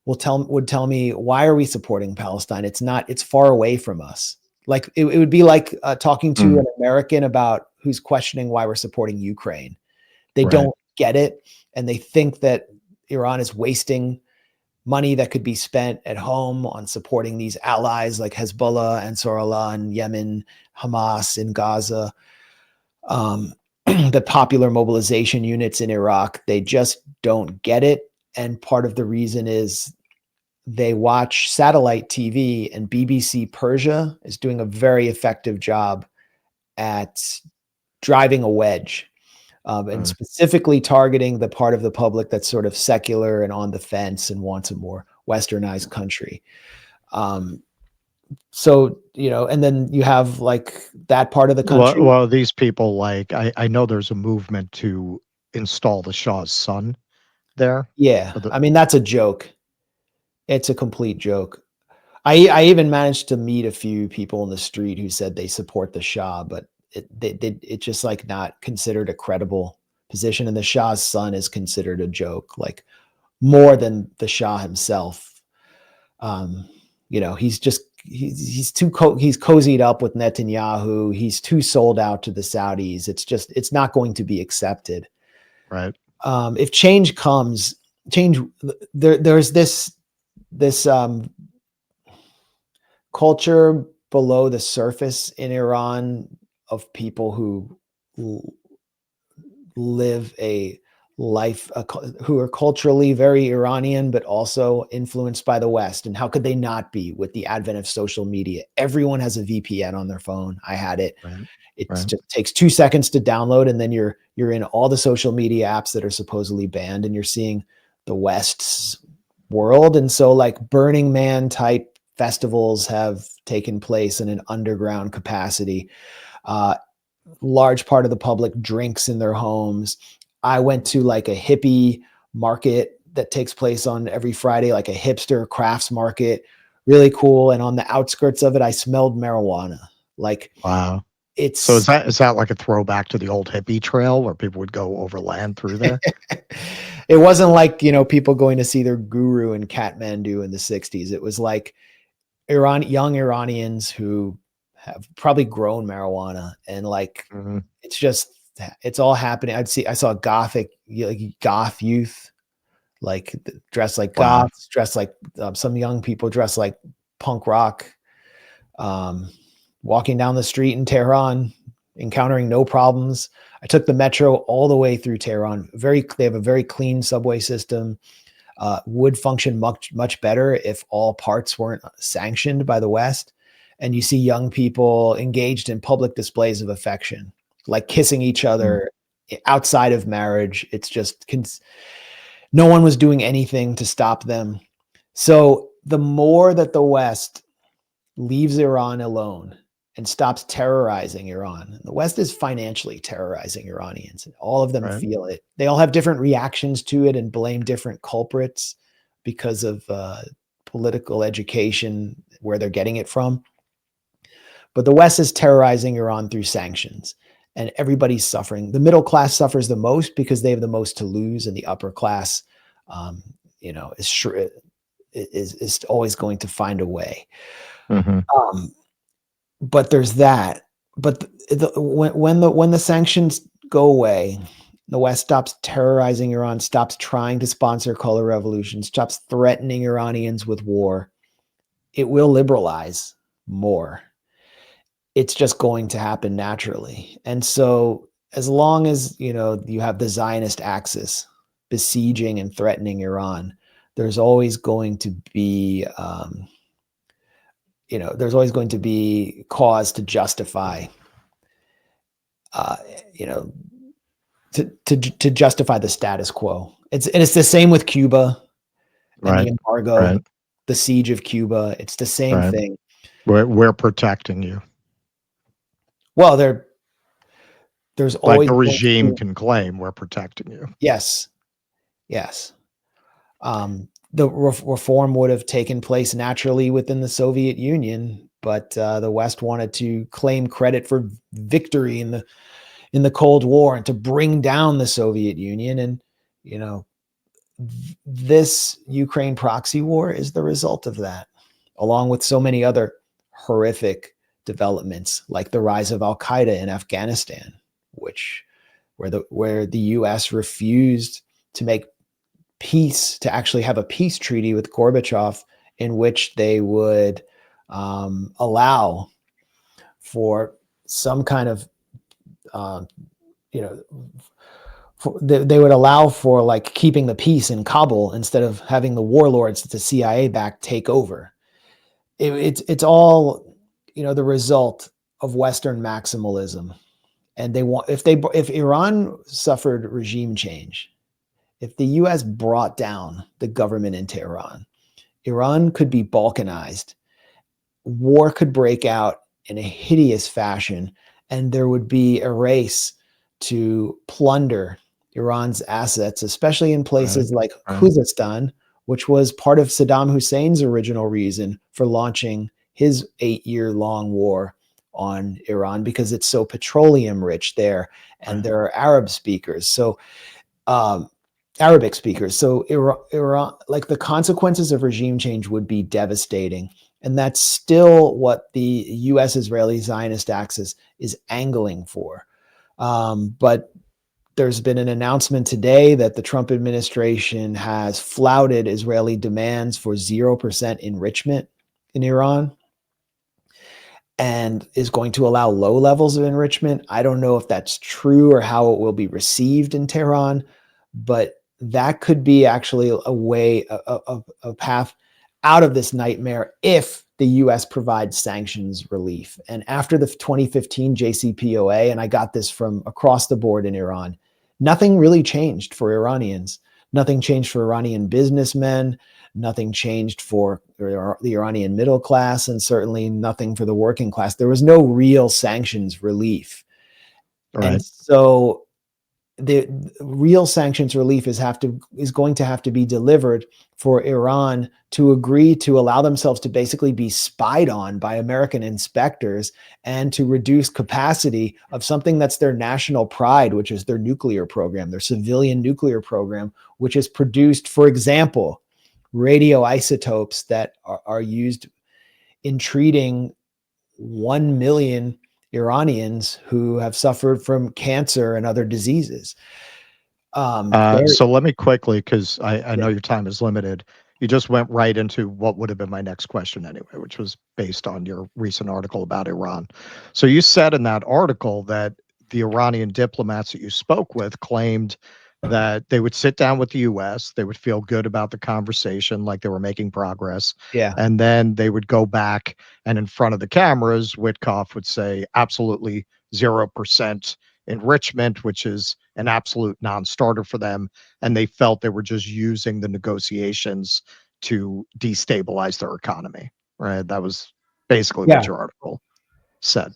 would tell me, why are we supporting Palestine? It's far away from us. Like it would be like talking to an American about who's questioning why we're supporting Ukraine. They don't get it. And they think that Iran is wasting money that could be spent at home on supporting these allies like Hezbollah, Ansarullah in Yemen, Hamas in Gaza, the popular mobilization units in Iraq. They just don't get it. And part of the reason is they watch satellite TV, and BBC Persia is doing a very effective job at driving a wedge. And specifically targeting the part of the public that's sort of secular and on the fence and wants a more westernized country. So, and then you have like that part of the country. Well, these people, like, I know there's a movement to install the Shah's son there. Yeah. I mean, that's a joke. It's a complete joke. I even managed to meet a few people in the street who said they support the Shah, but it's just like not considered a credible position. And the Shah's son is considered a joke, like more than the Shah himself. He's cozied up with Netanyahu. He's too sold out to the Saudis. It's not going to be accepted. Right. If change comes, there's this culture below the surface in Iran of people who live a life, who are culturally very Iranian, but also influenced by the West. And how could they not be with the advent of social media? Everyone has a VPN on their phone. I had it. Right. It Right. just takes 2 seconds to download, and then you're in all the social media apps that are supposedly banned, and you're seeing the West's world. And so like Burning Man type festivals have taken place in an underground capacity. Large part of the public drinks in their homes. I went to like a hippie market that takes place on every Friday, like a hipster crafts market, really cool. And on the outskirts of it, I smelled marijuana. Like Wow. it's So is that like a throwback to the old hippie trail where people would go overland through there? it wasn't like, people going to see their guru in Kathmandu in the 60s. It was like young Iranians who have probably grown marijuana, and like Mhm. it's all happening. I saw goth youth, like dressed like Wow. goths, dressed like some young people dressed like punk rock, walking down the street in Tehran, encountering no problems. I took the metro all the way through Tehran. They have a very clean subway system. Would function much better if all parts weren't sanctioned by the West. And you see young people engaged in public displays of affection, like kissing each other outside of marriage. It's just no one was doing anything to stop them. So the more that the West leaves Iran alone and stops terrorizing Iran, the West is financially terrorizing Iranians. All of them Right. feel it. They all have different reactions to it and blame different culprits because of political education, where they're getting it from. But the West is terrorizing Iran through sanctions, and everybody's suffering. The middle class suffers the most because they have the most to lose, and the upper class, is always going to find a way. Mhm. But there's that. But when the sanctions go away, the West stops terrorizing Iran, stops trying to sponsor color revolutions, stops threatening Iranians with war. It will liberalize more. It's just going to happen naturally. And so as long as, you have the Zionist axis besieging and threatening Iran, there's always going to be, cause to justify, to justify the status quo. It's the same with Cuba and the Right. embargo, Right. the siege of Cuba. It's the same Right. thing. We're protecting you. Well, there's Like always the going to regime be, can claim we're protecting you. yes. The reform would have taken place naturally within the Soviet Union, but the West wanted to claim credit for victory in the Cold War and to bring down the Soviet Union. And this Ukraine proxy war is the result of that, along with so many other horrific developments like the rise of Al Qaeda in Afghanistan, where the U.S. refused to make peace, to actually have a peace treaty with Gorbachev, in which they would allow for some kind of, they would allow for like keeping the peace in Kabul instead of having the warlords that the CIA backed take over. It's all, the result of Western maximalism. And if Iran suffered regime change, if the US brought down the government in Tehran, Iran could be balkanized. War could break out in a hideous fashion, and there would be a race to plunder Iran's assets, especially in places like Khuzestan, which was part of Saddam Hussein's original reason for launching his 8-year-long war on Iran, because it's so petroleum rich there, and there are Arabic speakers. So Iran, like the consequences of regime change would be devastating. And that's still what the U.S. Israeli Zionist axis is angling for. But there's been an announcement today that the Trump administration has flouted Israeli demands for 0% enrichment in Iran and is going to allow low levels of enrichment. I don't know if that's true or how it will be received in Tehran, but that could be actually a way, a path out of this nightmare if the US provides sanctions relief. And after the 2015 JCPOA, and I got this from across the board in Iran, nothing really changed for Iranians. Nothing changed for Iranian businessmen. Nothing changed for the Iranian middle class, and certainly nothing for the working class. There was no real sanctions relief. Right. And so the real sanctions relief is going to have to be delivered for Iran to agree to allow themselves to basically be spied on by American inspectors and to reduce capacity of something that's their national pride, which is their nuclear program, their civilian nuclear program, which has produced, for example, radioisotopes that are used in treating 1 million Iranians who have suffered from cancer and other diseases. So let me quickly, because I know your time is limited. You just went right into what would have been my next question anyway, which was based on your recent article about Iran. So you said in that article that the Iranian diplomats that you spoke with claimed that they would sit down with the US, they would feel good about the conversation, like they were making progress. Yeah. And then they would go back and in front of the cameras, Witkoff would say absolutely 0% enrichment, which is an absolute non-starter for them. And they felt they were just using the negotiations to destabilize their economy. Right. That was basically what your article said.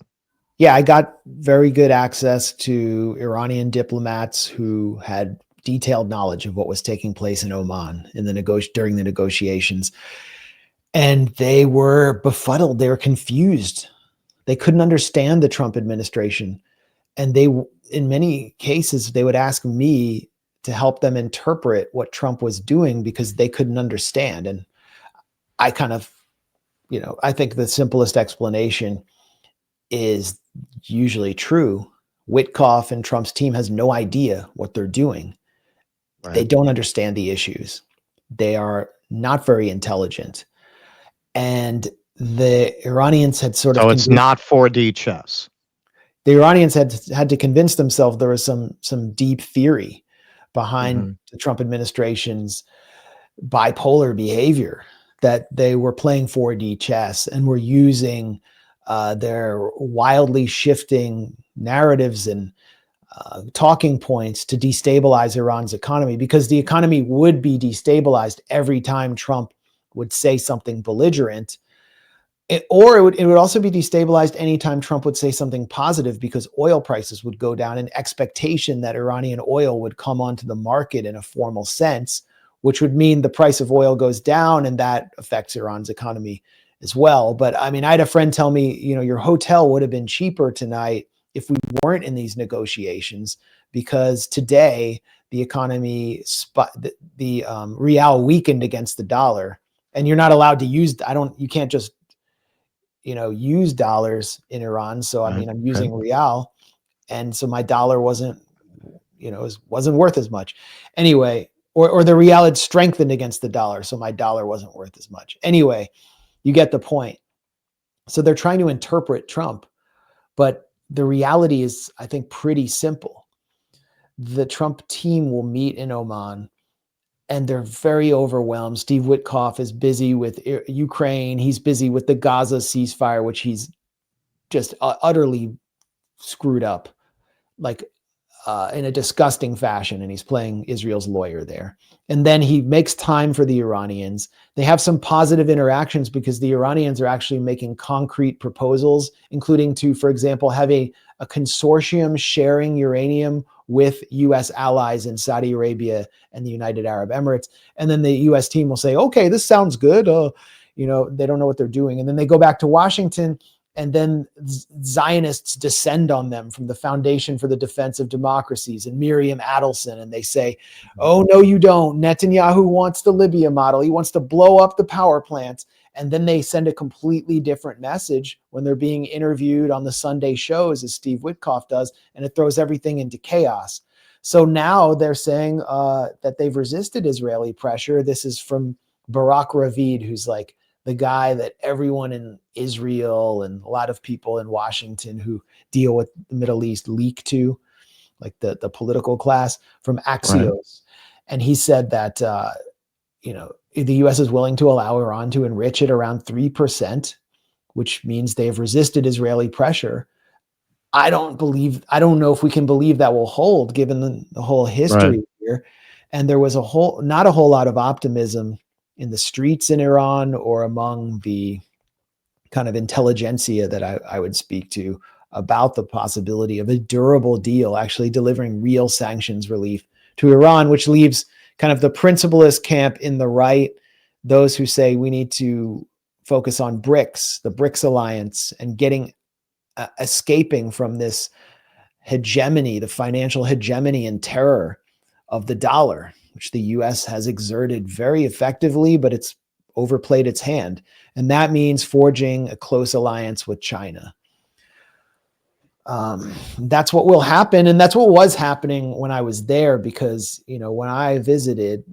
Yeah, I got very good access to Iranian diplomats who had detailed knowledge of what was taking place in Oman in the during the negotiations. And they were befuddled. They were confused. They couldn't understand the Trump administration. And in many cases, they would ask me to help them interpret what Trump was doing because they couldn't understand. And I kind of, I think the simplest explanation is usually true. Witkoff and Trump's team has no idea what they're doing. Right. They don't understand the issues. They are not very intelligent. And the Iranians had sort of— So it's not 4D chess. The Iranians had to convince themselves there was some deep theory behind the Trump administration's bipolar behavior, that they were playing 4D chess and were using their wildly shifting narratives and talking points to destabilize Iran's economy, because the economy would be destabilized every time Trump would say something belligerent. It would also be destabilized anytime Trump would say something positive, because oil prices would go down in expectation that Iranian oil would come onto the market in a formal sense, which would mean the price of oil goes down, and that affects Iran's economy as well. But I mean, I had a friend tell me, your hotel would have been cheaper tonight if we weren't in these negotiations, because today the economy, the real weakened against the dollar, and you're not allowed to use, you can't just, use dollars in Iran. So, I mean, I'm using real. And so my dollar wasn't worth as much anyway, or the real had strengthened against the dollar. So my dollar wasn't worth as much. Anyway, you get the point. So they're trying to interpret Trump, but the reality is, I think, pretty simple. The Trump team will meet in Oman, and they're very overwhelmed. Steve Witkoff is busy with Ukraine. He's busy with the Gaza ceasefire, which he's just utterly screwed up, like in a disgusting fashion. And he's playing Israel's lawyer there. And then he makes time for the Iranians. They have some positive interactions because the Iranians are actually making concrete proposals, including to, for example, have a consortium sharing uranium with U.S. allies in Saudi Arabia and the United Arab Emirates. And then the U.S. team will say, okay, this sounds good. They don't know what they're doing. And then they go back to Washington, and then Zionists descend on them from the Foundation for the Defense of Democracies and Miriam Adelson. And they say, oh, no, you don't. Netanyahu wants the Libya model. He wants to blow up the power plants. And then they send a completely different message when they're being interviewed on the Sunday shows, as Steve Witkoff does, and it throws everything into chaos. So now they're saying that they've resisted Israeli pressure. This is from Barak Ravid, who's like the guy that everyone in Israel and a lot of people in Washington who deal with the Middle East leak to, like the political class, from Axios. Right. And he said that, the U.S. is willing to allow Iran to enrich at around 3%, which means they've resisted Israeli pressure. I don't know if we can believe that will hold given the whole history here. And there was not a whole lot of optimism in the streets in Iran or among the kind of intelligentsia that I would speak to about the possibility of a durable deal actually delivering real sanctions relief to Iran, which leaves kind of the principlist camp in the right, those who say we need to focus on BRICS, the BRICS alliance, and escaping from this hegemony, the financial hegemony and terror of the dollar, which the US has exerted very effectively, but it's overplayed its hand. And that means forging a close alliance with China. That's what will happen. And that's what was happening when I was there, because, when I visited,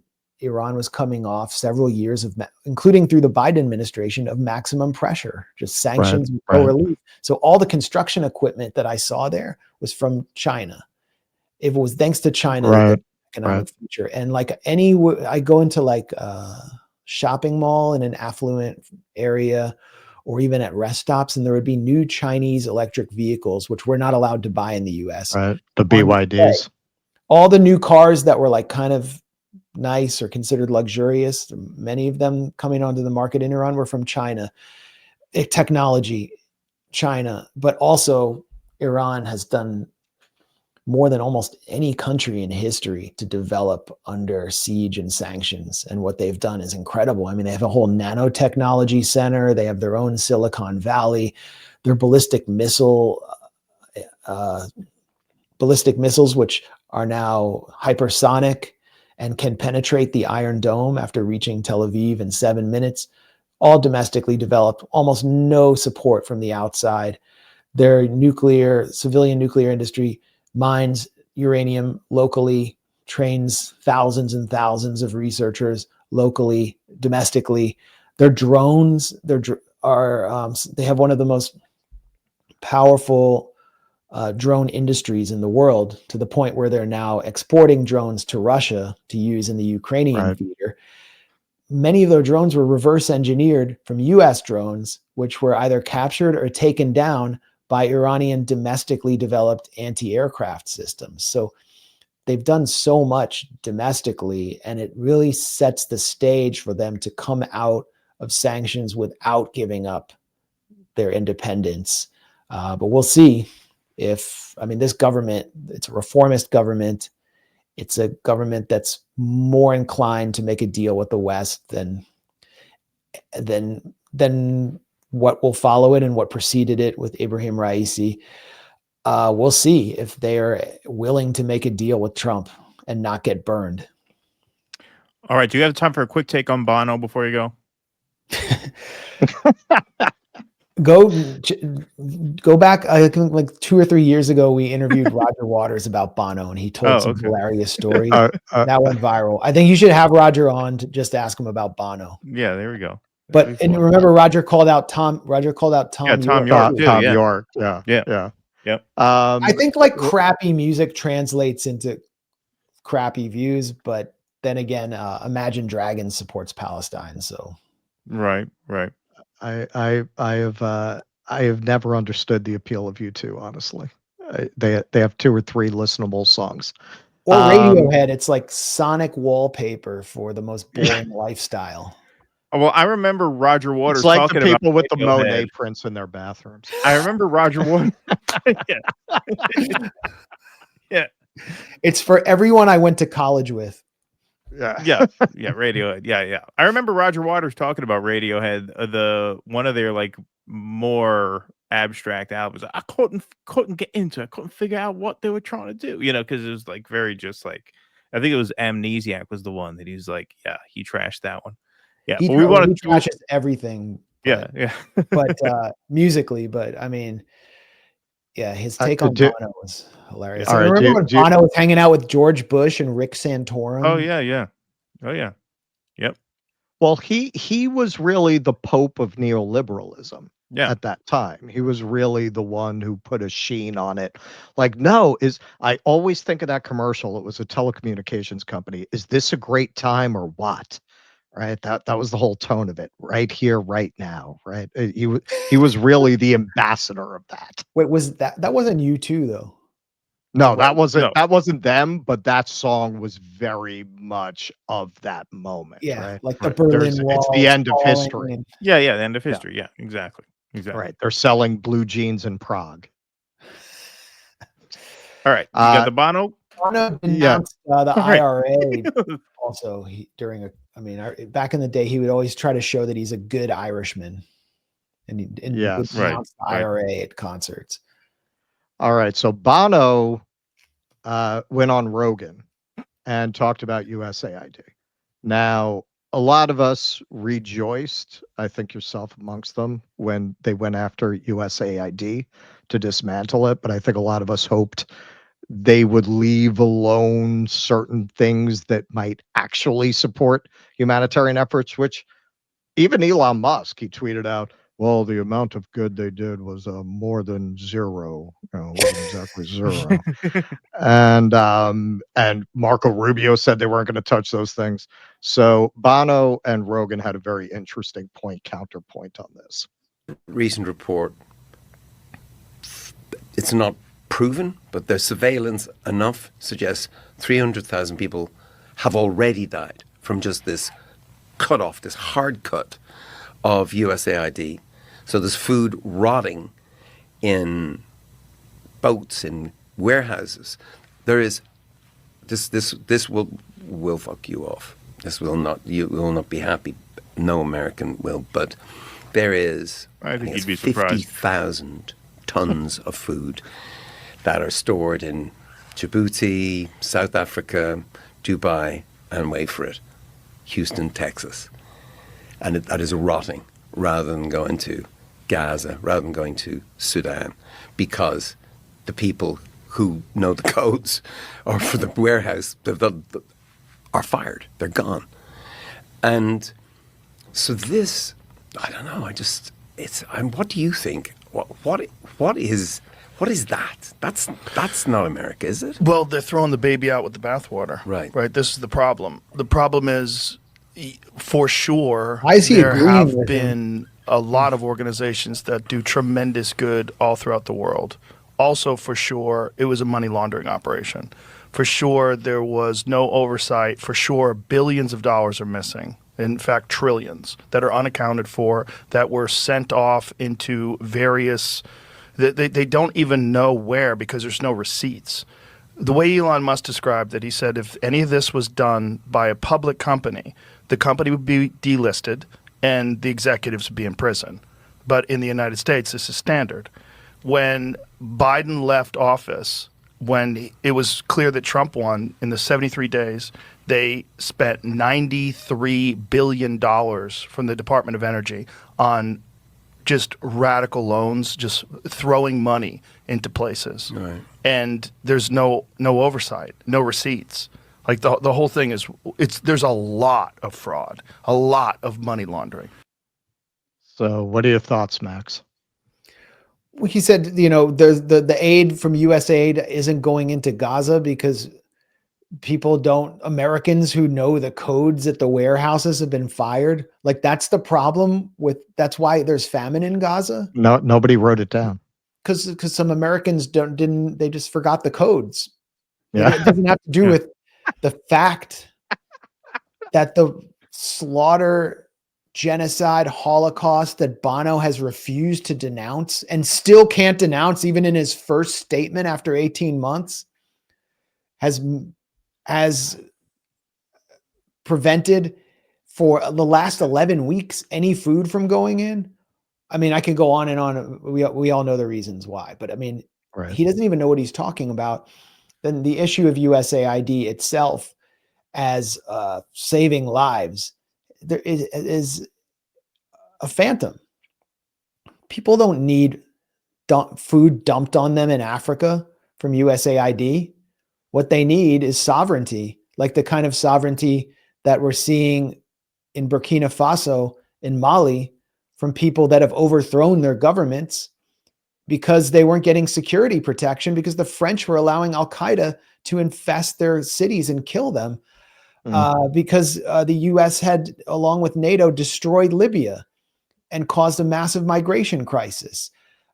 Iran was coming off several years of, including through the Biden administration, of maximum pressure, just sanctions and no relief. So all the construction equipment that I saw there was from China. It was thanks to China, economic future. And I go into a shopping mall in an affluent area, or even at rest stops, and there would be new Chinese electric vehicles, which we're not allowed to buy in the US. Right. The BYDs. All the new cars that were kind of nice or considered luxurious, many of them coming onto the market in Iran were from China. Technology, China, but also Iran has done more than almost any country in history to develop under siege and sanctions. And what they've done is incredible. I mean, they have a whole nanotechnology center. They have their own Silicon Valley. Their ballistic missiles, which are now hypersonic and can penetrate the Iron Dome after reaching Tel Aviv in 7 minutes, all domestically developed, almost no support from the outside. Their civilian nuclear industry mines uranium locally, trains thousands and thousands of researchers locally, domestically. Their drones, they have one of the most powerful drone industries in the world, to the point where they're now exporting drones to Russia to use in the Ukrainian theater. Many of their drones were reverse engineered from US drones, which were either captured or taken down by Iranian domestically developed anti-aircraft systems. So they've done so much domestically, and it really sets the stage for them to come out of sanctions without giving up their independence. But we'll see this government, it's a reformist government. It's a government that's more inclined to make a deal with the West than what will follow it and what preceded it with Ibrahim Raisi. We'll see if they are willing to make a deal with Trump and not get burned. All right. Do you have time for a quick take on Bono before you go? Go back. I think 2 or 3 years ago, we interviewed Roger Waters about Bono, and he told some hilarious stories. That went viral. I think you should have Roger on to just ask him about Bono. Yeah, there we go. But remember, Roger called out Tom. Roger called out Tom. Yeah, Tom York. Tom York. Yeah. Yep. I think crappy music translates into crappy views, but then again, Imagine Dragons supports Palestine, so right. I have never understood the appeal of U2, honestly. They have 2 or 3 listenable songs. Or Radiohead, it's like sonic wallpaper for the most boring lifestyle. Well, I remember Roger Waters it's like talking the people about with the Monet prints in their bathrooms. I remember Roger Waters. Yeah. It's for everyone I went to college with. Yeah, Radiohead. Yeah. I remember Roger Waters talking about Radiohead, one of their more abstract albums. I couldn't get into it. I couldn't figure out what they were trying to do, because it was very just I think it was Amnesiac was the one that he was he trashed that one. Yeah, he trashes everything. But, yeah. But musically, but I mean, yeah, his take on Bono was hilarious. All right, remember when Bono was hanging out with George Bush and Rick Santorum? Oh yeah. Oh yeah. Yep. Well, he was really the Pope of neoliberalism Yeah. at that time. He was really the one who put a sheen on it. Like, no, I always think of that commercial. It was a telecommunications company. Is this a great time or what? Right. That was the whole tone of it. Right here, right now. Right. He was really the ambassador of that. Wait, was that wasn't you too though? No, No. that wasn't them, but that song was very much of that moment, Yeah, right? like the Right. Berlin It's Wall the is end of falling history. and- Yeah, the end of history. Yeah, exactly. Right. They're selling blue jeans in Prague. All right. You got the Bono? Bono Yeah. denounced the All right. IRA also back in the day, he would always try to show that he's a good Irishman, and he would Yes. denounce the Right. IRA at concerts. All right. So Bono went on Rogan and talked about USAID. Now, a lot of us rejoiced, I think yourself amongst them, when they went after USAID to dismantle it. But I think a lot of us hoped they would leave alone certain things that might actually support humanitarian efforts, which even Elon Musk, he tweeted out, well, the amount of good they did was more than zero. It wasn't exactly zero. And Marco Rubio said they weren't going to touch those things. So Bono and Rogan had a very interesting counterpoint on this. Recent report, it's not proven, but their surveillance enough suggests 300,000 people have already died from just this cut off, this hard cut of USAID. So there's food rotting in boats, in warehouses. There is this will fuck you off. You will not be happy. No American will, but there is I think you'd be surprised. 50,000 tons of food that are stored in Djibouti, South Africa, Dubai, and wait for it, Houston, Texas. And that is rotting rather than going to Gaza, rather than going to Sudan, because the people who know the codes or for the warehouse are fired. They're gone. And so this, I don't know, what do you think? What is that? That's not America, is it? Well, they're throwing the baby out with the bathwater. Right. Right. This is the problem. The problem is, for sure, Why is he there agreeing have with him? been a lot of organizations that do tremendous good all throughout the world. Also, for sure, it was a money laundering operation. For sure, there was no oversight. For sure, billions of dollars are missing. In fact, trillions that are unaccounted for, that were sent off into various, they don't even know where because there's no receipts. The way Elon Musk described it, he said if any of this was done by a public company, the company would be delisted and the executives would be in prison. But in the United States, this is standard. When Biden left office, when it was clear that Trump won, in the 73 days, they spent $93 billion from the Department of Energy on just radical loans, just throwing money into places. Right. And there's no oversight, no receipts. Like the whole thing is, there's a lot of fraud, a lot of money laundering. So what are your thoughts, Max? He said, there's the aid from USAID isn't going into Gaza because Americans who know the codes at the warehouses have been fired. Like that's the problem that's why there's famine in Gaza. No, nobody wrote it down. Because some Americans they just forgot the codes. Yeah. It doesn't have to do with the fact that the slaughter, genocide, Holocaust that Bono has refused to denounce and still can't denounce even in his first statement after 18 months has prevented for the last 11 weeks any food from going in. I mean, I could go on and on. We all know the reasons why, but I mean, Right. he doesn't even know what he's talking about. Then the issue of USAID itself as saving lives there is a phantom. People don't need food dumped on them in Africa from USAID. What they need is sovereignty, like the kind of sovereignty that we're seeing in Burkina Faso, in Mali, from people that have overthrown their governments because they weren't getting security protection because the French were allowing Al-Qaeda to infest their cities and kill them. Because the U.S. had, along with NATO, destroyed Libya and caused a massive migration crisis,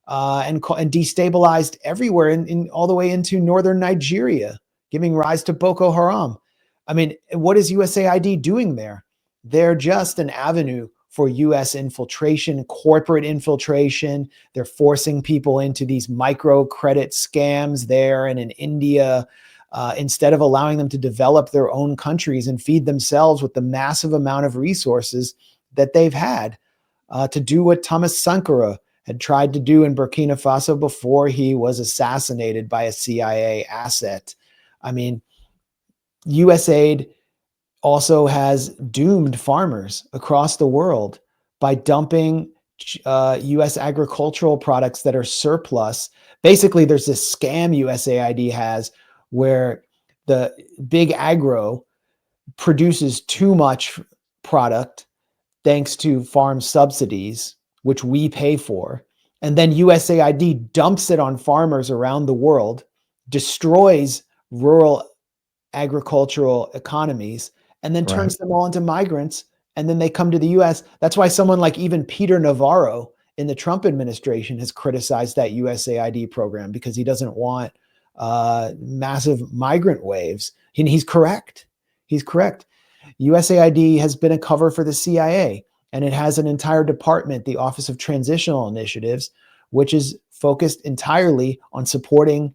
and destabilized everywhere, in all the way into northern Nigeria, giving rise to Boko Haram. I mean, what is USAID doing there? They're just an avenue for U.S. infiltration, corporate infiltration. They're forcing people into these microcredit scams there and in India, instead of allowing them to develop their own countries and feed themselves with the massive amount of resources that they've had, to do what Thomas Sankara had tried to do in Burkina Faso before he was assassinated by a CIA asset. I mean, USAID also has doomed farmers across the world by dumping U.S. agricultural products that are surplus. Basically, there's this scam USAID has where the big agro produces too much product thanks to farm subsidies, which we pay for. And then USAID dumps it on farmers around the world, destroys rural agricultural economies, and then turns them all into migrants. And then they come to the US. That's why someone like even Peter Navarro in the Trump administration has criticized that USAID program, because he doesn't want massive migrant waves. And he's correct. He's correct. USAID has been a cover for the CIA, and it has an entire department, the Office of Transitional Initiatives, which is focused entirely on supporting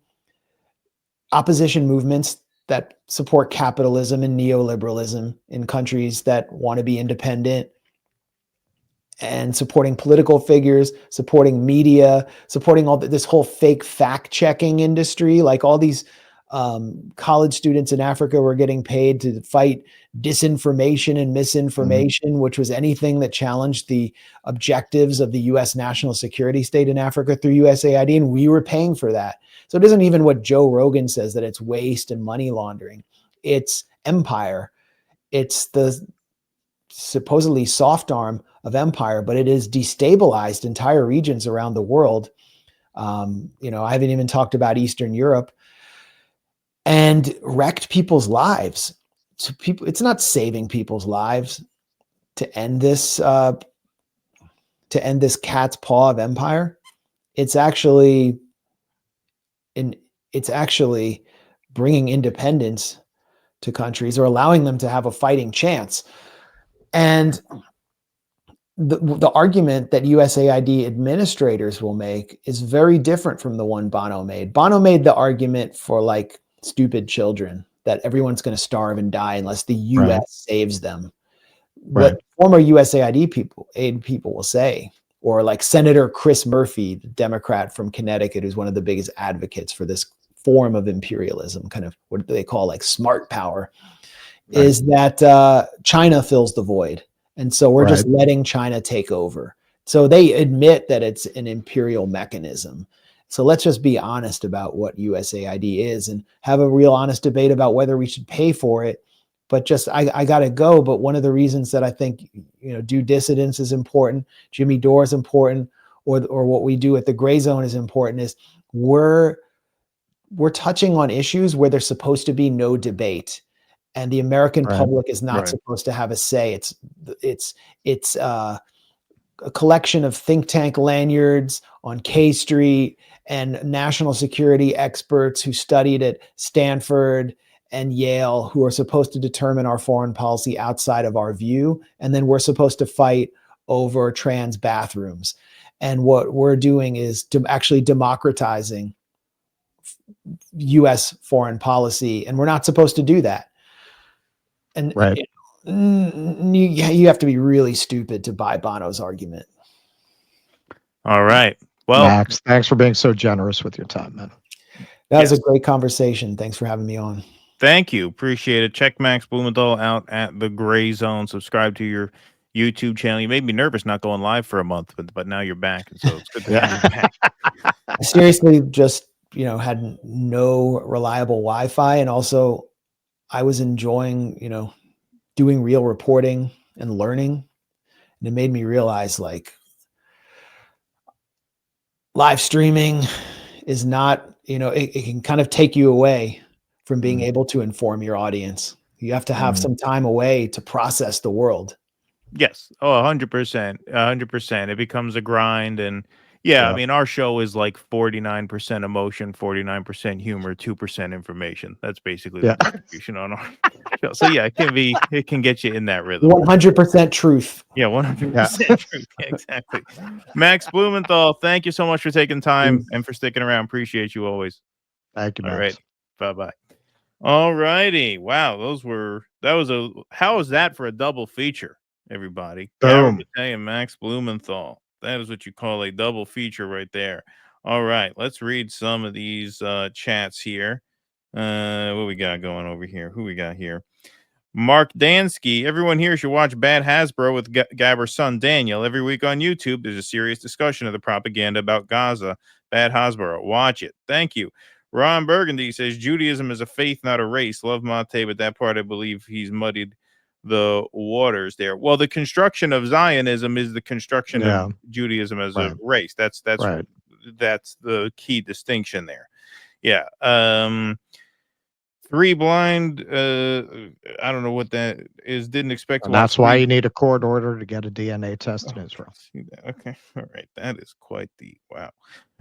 opposition movements that support capitalism and neoliberalism in countries that want to be independent, and supporting political figures, supporting media, supporting all this whole fake fact-checking industry. Like all these college students in Africa were getting paid to fight disinformation and misinformation, which was anything that challenged the objectives of the U.S. national security state in Africa through USAID, and we were paying for that. So it isn't even what Joe Rogan says, that it's waste and money laundering. It's empire. It's the supposedly soft arm of empire, but it has destabilized entire regions around the world. I haven't even talked about Eastern Europe, and wrecked people's lives. So it's not saving people's lives to end this cat's paw of empire. It's actually bringing independence to countries, or allowing them to have a fighting chance. And the argument that USAID administrators will make is very different from the one Bono made. Bono made the argument for like stupid children, that everyone's going to starve and die unless the U.S. saves them. What former USAID people will say, or like Senator Chris Murphy, the Democrat from Connecticut, who's one of the biggest advocates for this form of imperialism, kind of what they call like smart power, is that China fills the void. And so we're just letting China take over. So they admit that it's an imperial mechanism. So let's just be honest about what USAID is and have a real honest debate about whether we should pay for it. But just, I got to go. But one of the reasons that I think, due dissidence is important, Jimmy Dore is important, or what we do at the Gray Zone is important, is we're touching on issues where there's supposed to be no debate. And the American public is not supposed to have a say. It's a collection of think tank lanyards on K Street and national security experts who studied at Stanford and Yale, who are supposed to determine our foreign policy outside of our view. And then we're supposed to fight over trans bathrooms. And what we're doing is actually democratizing U.S. foreign policy. And we're not supposed to do that. And you have to be really stupid to buy Bono's argument. All right. Well, Max, thanks for being so generous with your time, man. That was a great conversation. Thanks for having me on. Thank you. Appreciate it. Check Max Blumenthal out at the Gray Zone. Subscribe to your YouTube channel. You made me nervous not going live for a month, but now you're back. And so it's good to have you back. I seriously just, had no reliable Wi-Fi. And also I was enjoying, doing real reporting and learning. And it made me realize like live streaming is not, it can kind of take you away from being able to inform your audience. You have to have some time away to process the world. Yes. Oh, 100%. 100%. It becomes a grind. And yeah, I mean, our show is like 49% emotion, 49% humor, 2% information. That's basically the distribution on our show. So yeah, it can get you in that rhythm. 100% truth. Yeah, 100% truth. Yeah, exactly. Max Blumenthal, thank you so much for taking time and for sticking around. Appreciate you always. Thank you, Max. All right. Bye-bye. All righty. Wow, how was that for a double feature, everybody? Gary Batay and Max Blumenthal. That is what you call a double feature right there. All right, let's read some of these chats here. What we got going over here? Who we got here? Mark Dansky. Everyone here should watch Bad Hasbro with Gabber's son Daniel every week on YouTube. There's a serious discussion of the propaganda about Gaza. Bad Hasbro. Watch it. Thank you. Ron Burgundy says Judaism is a faith, not a race. Love Mate, but that part I believe he's muddied the waters there. Well, the construction of Zionism is the construction of Judaism as a race. That's right. That's the key distinction there. Yeah. Three blind. I don't know what that is. Didn't expect. And that's why you need a court order to get a DNA test in Israel. See that? Okay. All right. That is quite the wow.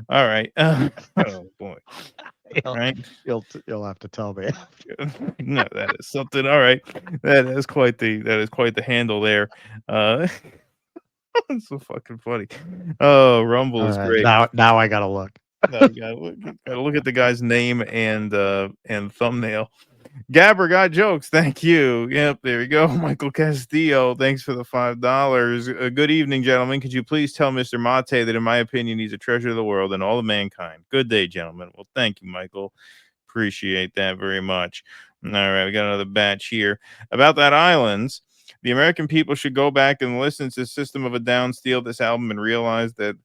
All right. Oh boy. Right. You'll have to tell me. No, that is something. All right. That is quite the handle there. It's so fucking funny. Oh, Rumble is great. Now I gotta look. No, you gotta look at the guy's name and thumbnail. Gabber got jokes. Thank you. Yep, there you go. Michael Castillo, thanks for the $5. Good evening, gentlemen. Could you please tell Mr. Mate that, in my opinion, he's a treasure of the world and all of mankind? Good day, gentlemen. Well, thank you, Michael. Appreciate that very much. All right, we got another batch here about that Islands. The American people should go back and listen to System of a Down, steal this album, and realize that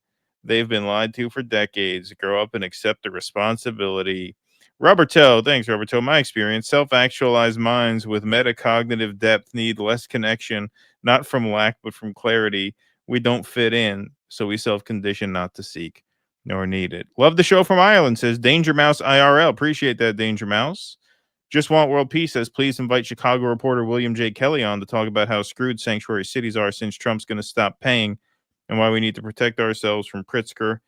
they've been lied to for decades. Grow up and accept the responsibility. Roberto, thanks, Roberto. My experience, self-actualized minds with metacognitive depth need less connection, not from lack, but from clarity. We don't fit in, so we self-condition not to seek nor need it. Love the show from Ireland, says Danger Mouse IRL. Appreciate that, Danger Mouse. Just Want World Peace says, please invite Chicago reporter William J. Kelly on to talk about how screwed sanctuary cities are since Trump's going to stop paying and why we need to protect ourselves from Pritzker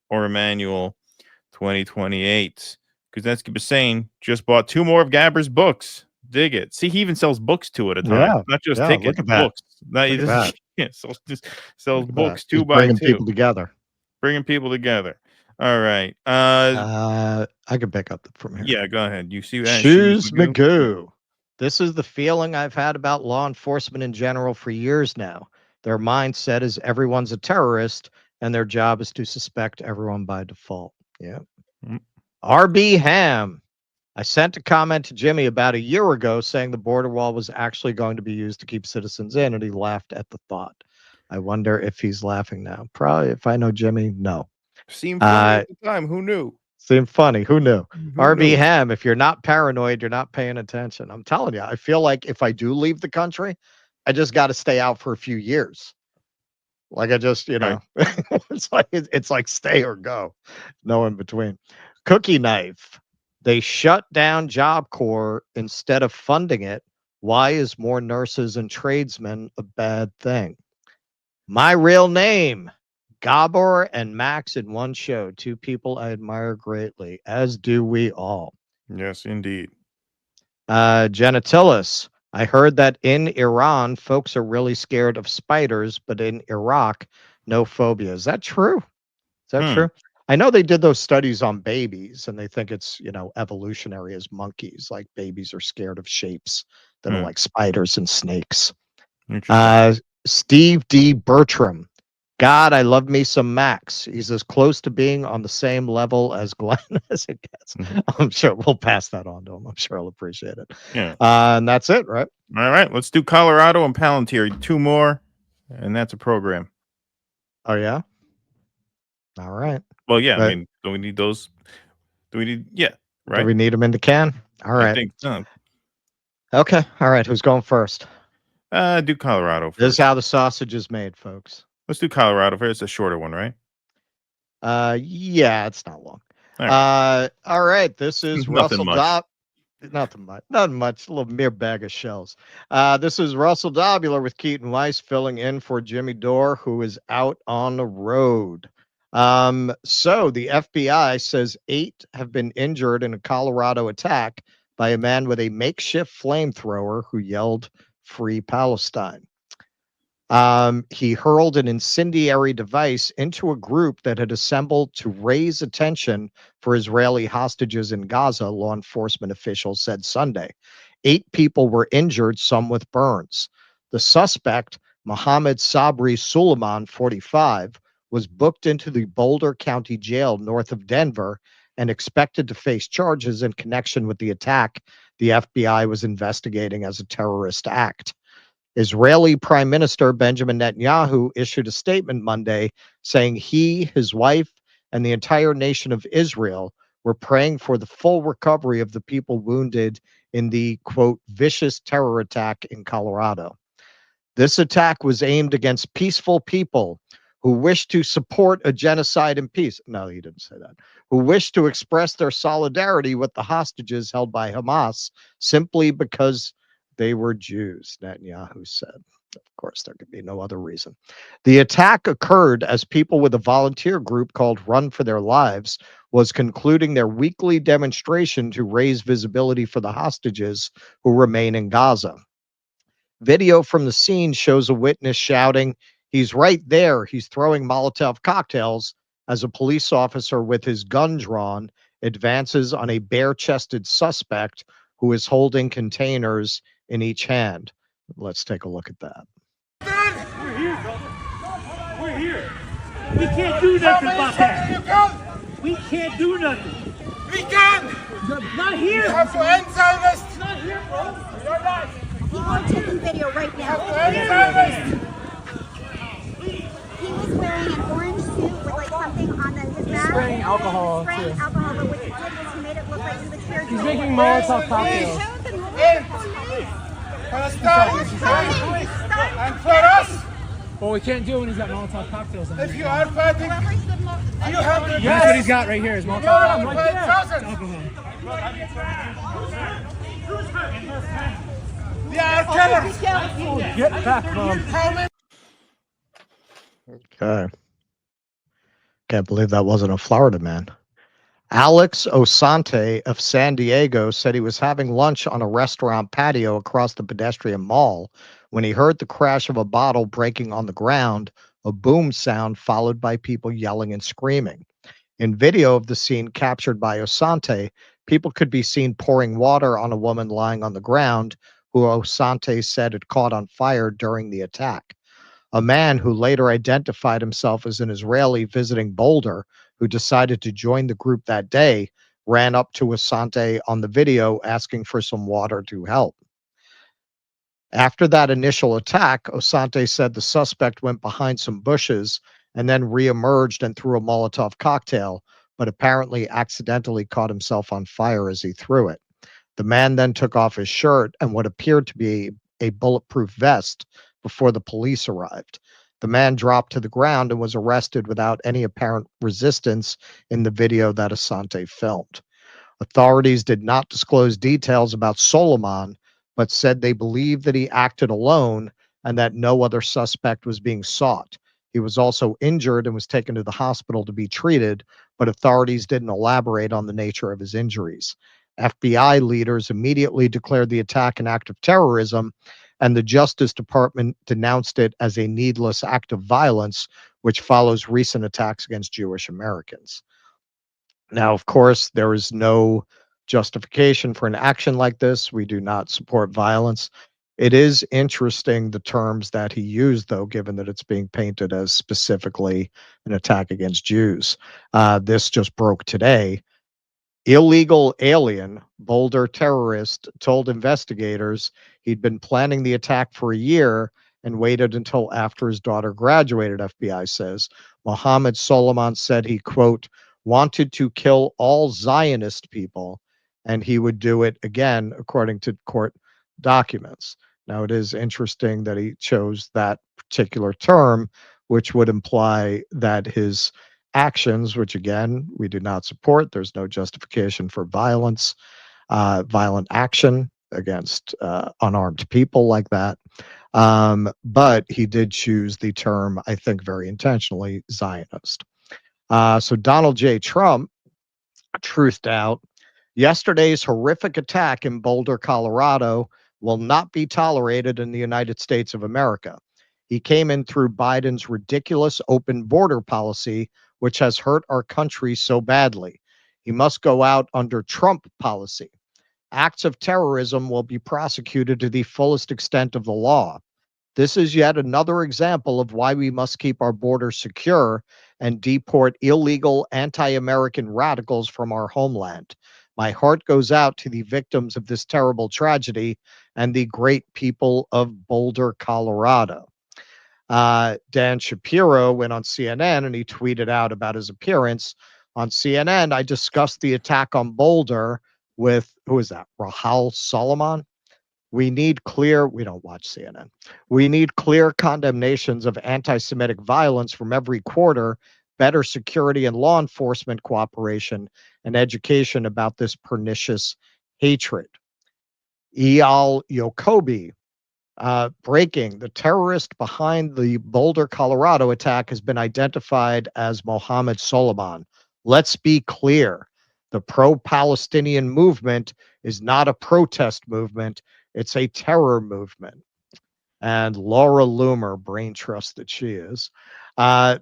or Emmanuel 2028. Kuznetsky Bassane just bought 2 more of Gabber's books. Dig it. See, he even sells books at a time. Yeah, not just tickets, look at that. books. Not, he just, yeah, sells books 2 by 2. Bringing people together. Bringing people together. All right. I can pick up from here. Yeah, go ahead. You see that? Shoes Magoo. This is the feeling I've had about law enforcement in general for years now. Their mindset is everyone's a terrorist, and their job is to suspect everyone by default. Yeah. RB Ham. I sent a comment to Jimmy about a year ago saying the border wall was actually going to be used to keep citizens in, and he laughed at the thought. I wonder if he's laughing now. Probably, if I know Jimmy, no. Seemed funny at the time. Who knew? Seemed funny. Who knew? RB Ham, if you're not paranoid, you're not paying attention. I'm telling you, I feel like if I do leave the country, I just got to stay out for a few years. Like I just, it's like stay or go. No in between. Cookie Knife. They shut down Job Corps instead of funding it. Why is more nurses and tradesmen a bad thing? My real name. Gabor and Max in one show. 2 people I admire greatly, as do we all. Yes, indeed. Genitilis. I heard that in Iran, folks are really scared of spiders, but in Iraq, no phobia. Is that true? Is that true? I know they did those studies on babies, and they think it's, evolutionary as monkeys. Like babies are scared of shapes that are like spiders and snakes. Steve D. Bertram. God, I love me some Max. He's as close to being on the same level as Glenn as it gets. I'm sure we'll pass that on to him. I'm sure he'll appreciate it. Yeah. And that's it, right? All right. Let's do Colorado and Palantir. 2 more, and that's a program. Oh, yeah? All right. Well, yeah. But, I mean, do we need those? Do we need, yeah, right? Do we need them in the can? All right. I think so. Okay. All right. Who's going first? Do Colorado first. This is how the sausage is made, folks. Let's do Colorado first. It's a shorter one, right? Yeah, it's not long. All right. This is Nothing Russell much. Nothing much. A little mere bag of shells. This is Russell Dobular with Keaton Weiss filling in for Jimmy Dore, who is out on the road. So the FBI says 8 have been injured in a Colorado attack by a man with a makeshift flamethrower who yelled "Free Palestine." He hurled an incendiary device into a group that had assembled to raise attention for Israeli hostages in Gaza, law enforcement officials said Sunday. 8 people were injured, some with burns. The suspect, Mohammed Sabri Suleiman, 45, was booked into the Boulder County Jail north of Denver and expected to face charges in connection with the attack the FBI was investigating as a terrorist act. Israeli Prime Minister Benjamin Netanyahu issued a statement Monday saying he, his wife, and the entire nation of Israel were praying for the full recovery of the people wounded in the, quote, vicious terror attack in Colorado. This attack was aimed against peaceful people who wish to support a genocide in peace. No, he didn't say that. Who wish to express their solidarity with the hostages held by Hamas simply because they were Jews, Netanyahu said. Of course, there could be no other reason. The attack occurred as people with a volunteer group called Run for Their Lives was concluding their weekly demonstration to raise visibility for the hostages who remain in Gaza. Video from the scene shows a witness shouting, "He's right there. He's throwing Molotov cocktails," as a police officer with his gun drawn advances on a bare-chested suspect who is holding containers in each hand. Let's take a look at that. We're here, brother. We're here. We can't do nothing about that. We can't do nothing. We can! Not here. You have to end Zionist! Not here, bro. You're not! People are taking video right You have to now. end Zionist! He was wearing an orange suit with like something on his back. Spraying alcohol. Spraying alcohol, but what he did was he made it look like he was here. He's making Molotov cocktails. Palestine! And for us, Well, we can't do it when he's got Molotov cocktails on if him. you are fighting, you have to That's what he's got right here is Molotov You're cocktails. right there. Alcohol. They are killers! Get back, Mom. How many? Okay. Can't believe that wasn't a Florida man. Alex Osante of San Diego said he was having lunch on a restaurant patio across the pedestrian mall when he heard the crash of a bottle breaking on the ground, a boom sound followed by people yelling and screaming. In video of the scene captured by Osante, people could be seen pouring water on a woman lying on the ground who Osante said had caught on fire during the attack. A man who later identified himself as an Israeli visiting Boulder, who decided to join the group that day, ran up to Asante on the video asking for some water to help. After that initial attack, Asante said the suspect went behind some bushes and then reemerged and threw a Molotov cocktail, but apparently accidentally caught himself on fire as he threw it. The man then took off his shirt and what appeared to be a bulletproof vest before the police arrived. The man dropped to the ground and was arrested without any apparent resistance in the video that Asante filmed. Authorities did not disclose details about Solomon, but said they believe that he acted alone and that no other suspect was being sought. He was also injured and was taken to the hospital to be treated, but authorities didn't elaborate on the nature of his injuries. FBI leaders immediately declared the attack an act of terrorism, and the Justice Department denounced it as a needless act of violence, which follows recent attacks against Jewish Americans. Now, of course, there is no justification for an action like this. We do not support violence. It is interesting the terms that he used, though, given that it's being painted as specifically an attack against Jews. This just broke today. Illegal alien, Boulder terrorist, told investigators he'd been planning the attack for a year and waited until after his daughter graduated, FBI says. Mohammed Solomon said he, quote, wanted to kill all Zionist people, and he would do it again, according to court documents. Now, it is interesting that he chose that particular term, which would imply that his actions, which again, we do not support, there's no justification for violence, violent action against unarmed people like that. But he did choose the term, I think very intentionally, Zionist. So Donald J. Trump truthed out yesterday's horrific attack in Boulder, Colorado will not be tolerated in the United States of America. He came in through Biden's ridiculous open border policy, which has hurt our country so badly. He must go out under Trump policy. Acts of terrorism will be prosecuted to the fullest extent of the law. This is yet another example of why we must keep our borders secure and deport illegal anti-American radicals from our homeland. My heart goes out to the victims of this terrible tragedy and the great people of Boulder, Colorado. Dan Shapiro went on CNN and he tweeted out about his appearance on CNN. I discussed the attack on Boulder with, who is that? Rahal Solomon. We don't watch CNN. We need clear condemnations of anti-Semitic violence from every quarter, better security and law enforcement cooperation, and education about this pernicious hatred. Eyal Yokobi, breaking, the terrorist behind the Boulder, Colorado attack has been identified as Mohammed Solomon. Let's be clear. The pro-Palestinian movement is not a protest movement. It's a terror movement. And Laura Loomer, brain trust that she is.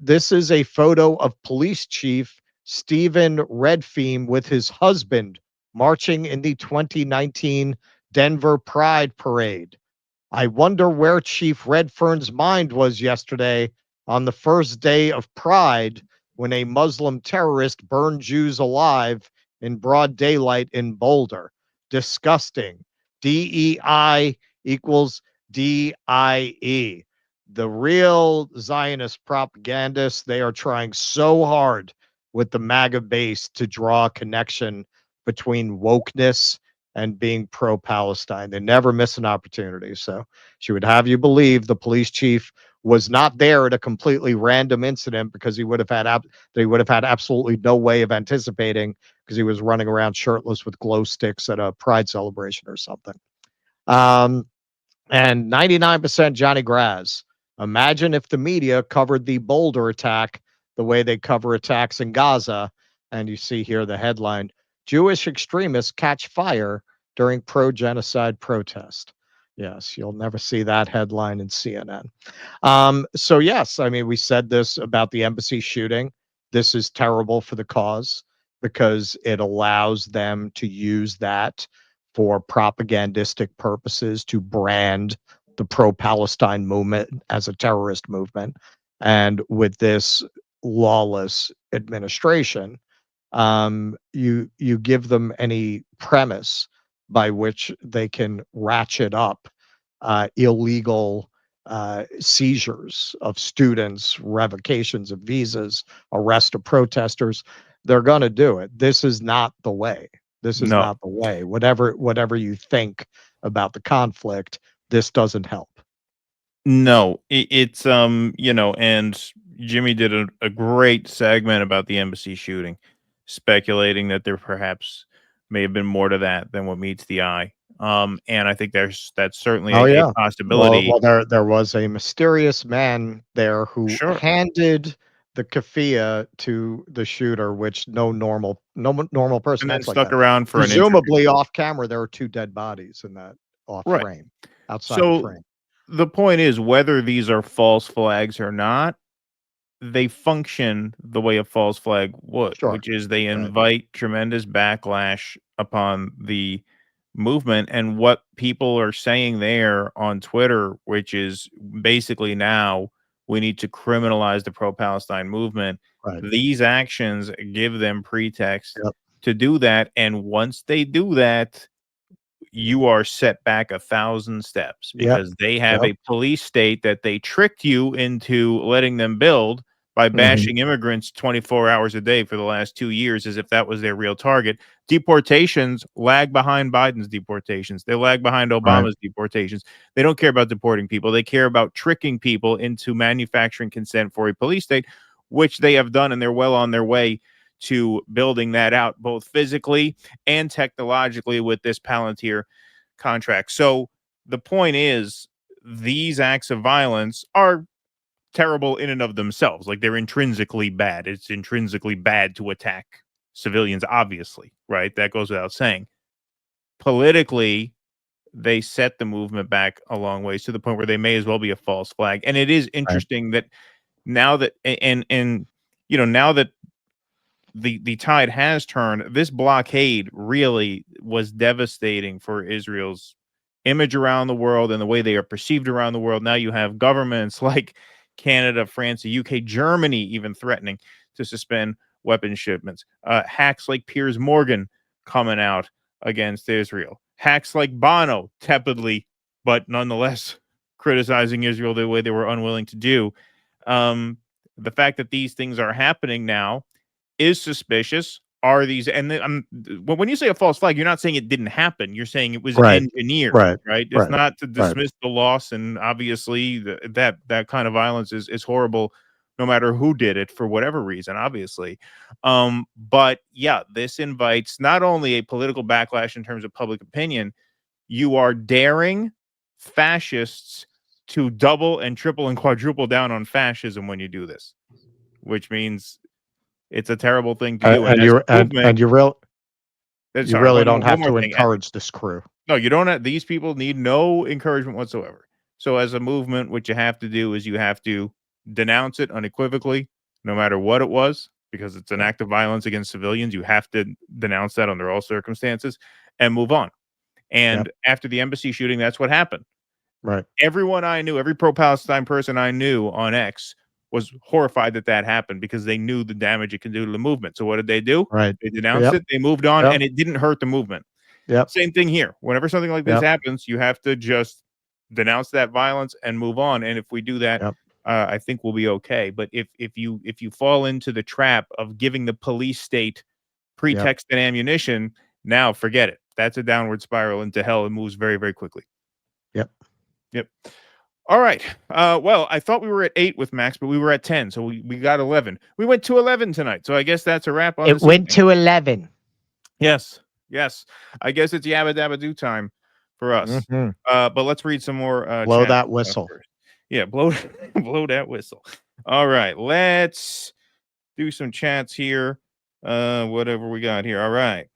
This is a photo of Police Chief Stephen Redfeam with his husband marching in the 2019 Denver Pride Parade. I wonder where Chief Redfern's mind was yesterday on the first day of Pride when a Muslim terrorist burned Jews alive in broad daylight in Boulder. Disgusting. DEI equals DIE. The real Zionist propagandists, they are trying so hard with the MAGA base to draw a connection between wokeness and being pro-Palestine. They never miss an opportunity. So she would have you believe the police chief was not there at a completely random incident because he would have had absolutely no way of anticipating because he was running around shirtless with glow sticks at a pride celebration or something. And 99% Johnny Graz. Imagine if the media covered the Boulder attack the way they cover attacks in Gaza. And you see here the headline, Jewish extremists catch fire during pro-genocide protest. Yes, you'll never see that headline in CNN. So yes, I mean, we said this about the embassy shooting. This is terrible for the cause because it allows them to use that for propagandistic purposes to brand the pro-Palestine movement as a terrorist movement. And with this lawless administration, you give them any premise by which they can ratchet up illegal seizures of students, revocations of visas, arrest of protesters. They're going to do it. This is not the way. This is not the way. Whatever you think about the conflict, this doesn't help. No, it's and Jimmy did a great segment about the embassy shooting, speculating that there perhaps may have been more to that than what meets the eye. And I think that's certainly a possibility. Well, there was a mysterious man there who handed the keffiyeh to the shooter, which no normal person and then acts like stuck that. around for an interview. Presumably off camera, there are 2 dead bodies in that off frame, outside the frame. The point is, whether these are false flags or not, they function the way a false flag would, which is they invite tremendous backlash upon the movement. And what people are saying there on Twitter, which is basically now we need to criminalize the pro-Palestine movement. These actions give them pretext to do that. And once they do that, you are set back 1,000 steps because they have a police state that they tricked you into letting them build by bashing immigrants 24 hours a day for the last 2 years as if that was their real target. Deportations lag behind Biden's deportations. They lag behind Obama's deportations. They don't care about deporting people. They care about tricking people into manufacturing consent for a police state, which they have done, and they're well on their way to building that out both physically and technologically with this Palantir contract. So the point is, these acts of violence are terrible in and of themselves. Like, they're intrinsically bad. It's intrinsically bad to attack civilians, obviously, right? That goes without saying. Politically, they set the movement back a long ways to the point where they may as well be a false flag. And it is interesting that now that now that the tide has turned, this blockade really was devastating for Israel's image around the world and the way they are perceived around the world. Now you have governments like Canada, France, the UK, Germany even threatening to suspend weapons shipments. Hacks like Piers Morgan coming out against Israel. Hacks like Bono tepidly, but nonetheless criticizing Israel the way they were unwilling to do. The fact that these things are happening now is suspicious. Are these, and when you say a false flag, you're not saying it didn't happen. You're saying it was engineered, right? It's not to dismiss the loss, and obviously that kind of violence is horrible, no matter who did it for whatever reason, obviously. But yeah, this invites not only a political backlash in terms of public opinion, you are daring fascists to double and triple and quadruple down on fascism when you do this, which means it's a terrible thing to do. And you really don't have to encourage this crew. No, you don't have. These people need no encouragement whatsoever. So as a movement, what you have to do is you have to denounce it unequivocally, no matter what it was, because it's an act of violence against civilians. You have to denounce that under all circumstances and move on. And after the embassy shooting, that's what happened. Right. Everyone I knew, every pro-Palestine person I knew on X was horrified that happened, because they knew the damage it can do to the movement. So what did they do? Right. They denounced it. They moved on, and it didn't hurt the movement. Same thing here. Whenever something like this happens, you have to just denounce that violence and move on. And if we do that, I think we'll be okay. But if you fall into the trap of giving the police state pretext and ammunition, now forget it. That's a downward spiral into hell and moves very, very quickly. Yep. All right. Well, I thought we were at 8 with Max, but we were at 10, so we got 11. We went to 11 tonight, so I guess that's a wrap on it. Went to 11. Yes. I guess it's yabba dabba do time for us. But let's read some more. Blow that whistle. Yeah, blow that whistle. All right, let's do some chats here. Whatever we got here. All right.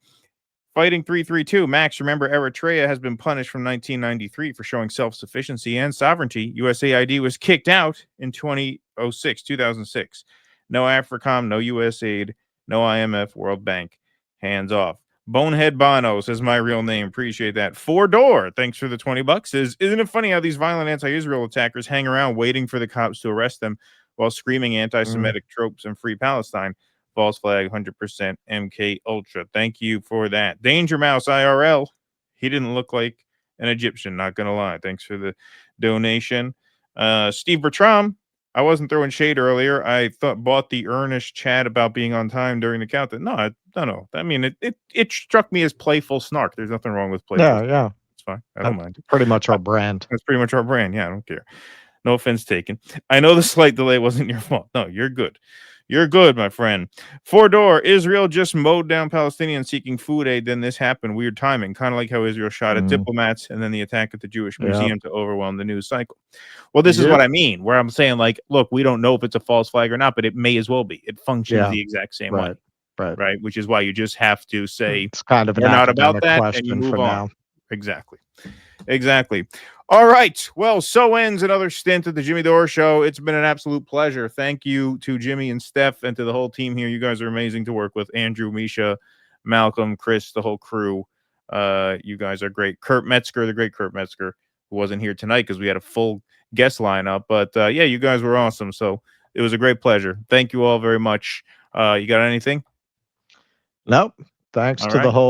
Fighting 332. Max, remember Eritrea has been punished from 1993 for showing self-sufficiency and sovereignty. USAID was kicked out in 2006. No AFRICOM, no USAID, no IMF, World Bank. Hands off. Bonehead Bono says my real name. Appreciate that. 4-Door, thanks for the $20. Says, isn't it funny how these violent anti-Israel attackers hang around waiting for the cops to arrest them while screaming anti-Semitic tropes and free Palestine? False flag, 100% MK Ultra. Thank you for that. Danger Mouse IRL. He didn't look like an Egyptian, not gonna lie. Thanks for the donation. Steve Bertram. I wasn't throwing shade earlier. I bought the earnest chat about being on time during the countdown. No. I mean, it struck me as playful snark. There's nothing wrong with playful. Yeah. It's fine. I don't mind. Pretty much our brand. That's pretty much our brand. Yeah, I don't care. No offense taken. I know the slight delay wasn't your fault. No, you're good. You're good, my friend. 4-Door, Israel just mowed down Palestinians seeking food aid. Then this happened. Weird timing. Kind of like how Israel shot at diplomats and then the attack at the Jewish Museum to overwhelm the news cycle. Well, this is what I mean, where I'm saying, like, look, we don't know if it's a false flag or not, but it may as well be. It functions the exact same way. Right. Which is why you just have to say it's kind of an not about that question and you move for on. now. Exactly. All right. Well, so ends another stint at the Jimmy Dore Show. It's been an absolute pleasure. Thank you to Jimmy and Steph and to the whole team here. You guys are amazing to work with. Andrew, Misha, Malcolm, Chris, the whole crew. You guys are great. Kurt Metzger, the great Kurt Metzger, who wasn't here tonight because we had a full guest lineup. But yeah, you guys were awesome. So it was a great pleasure. Thank you all very much. You got anything? Nope. Thanks to the whole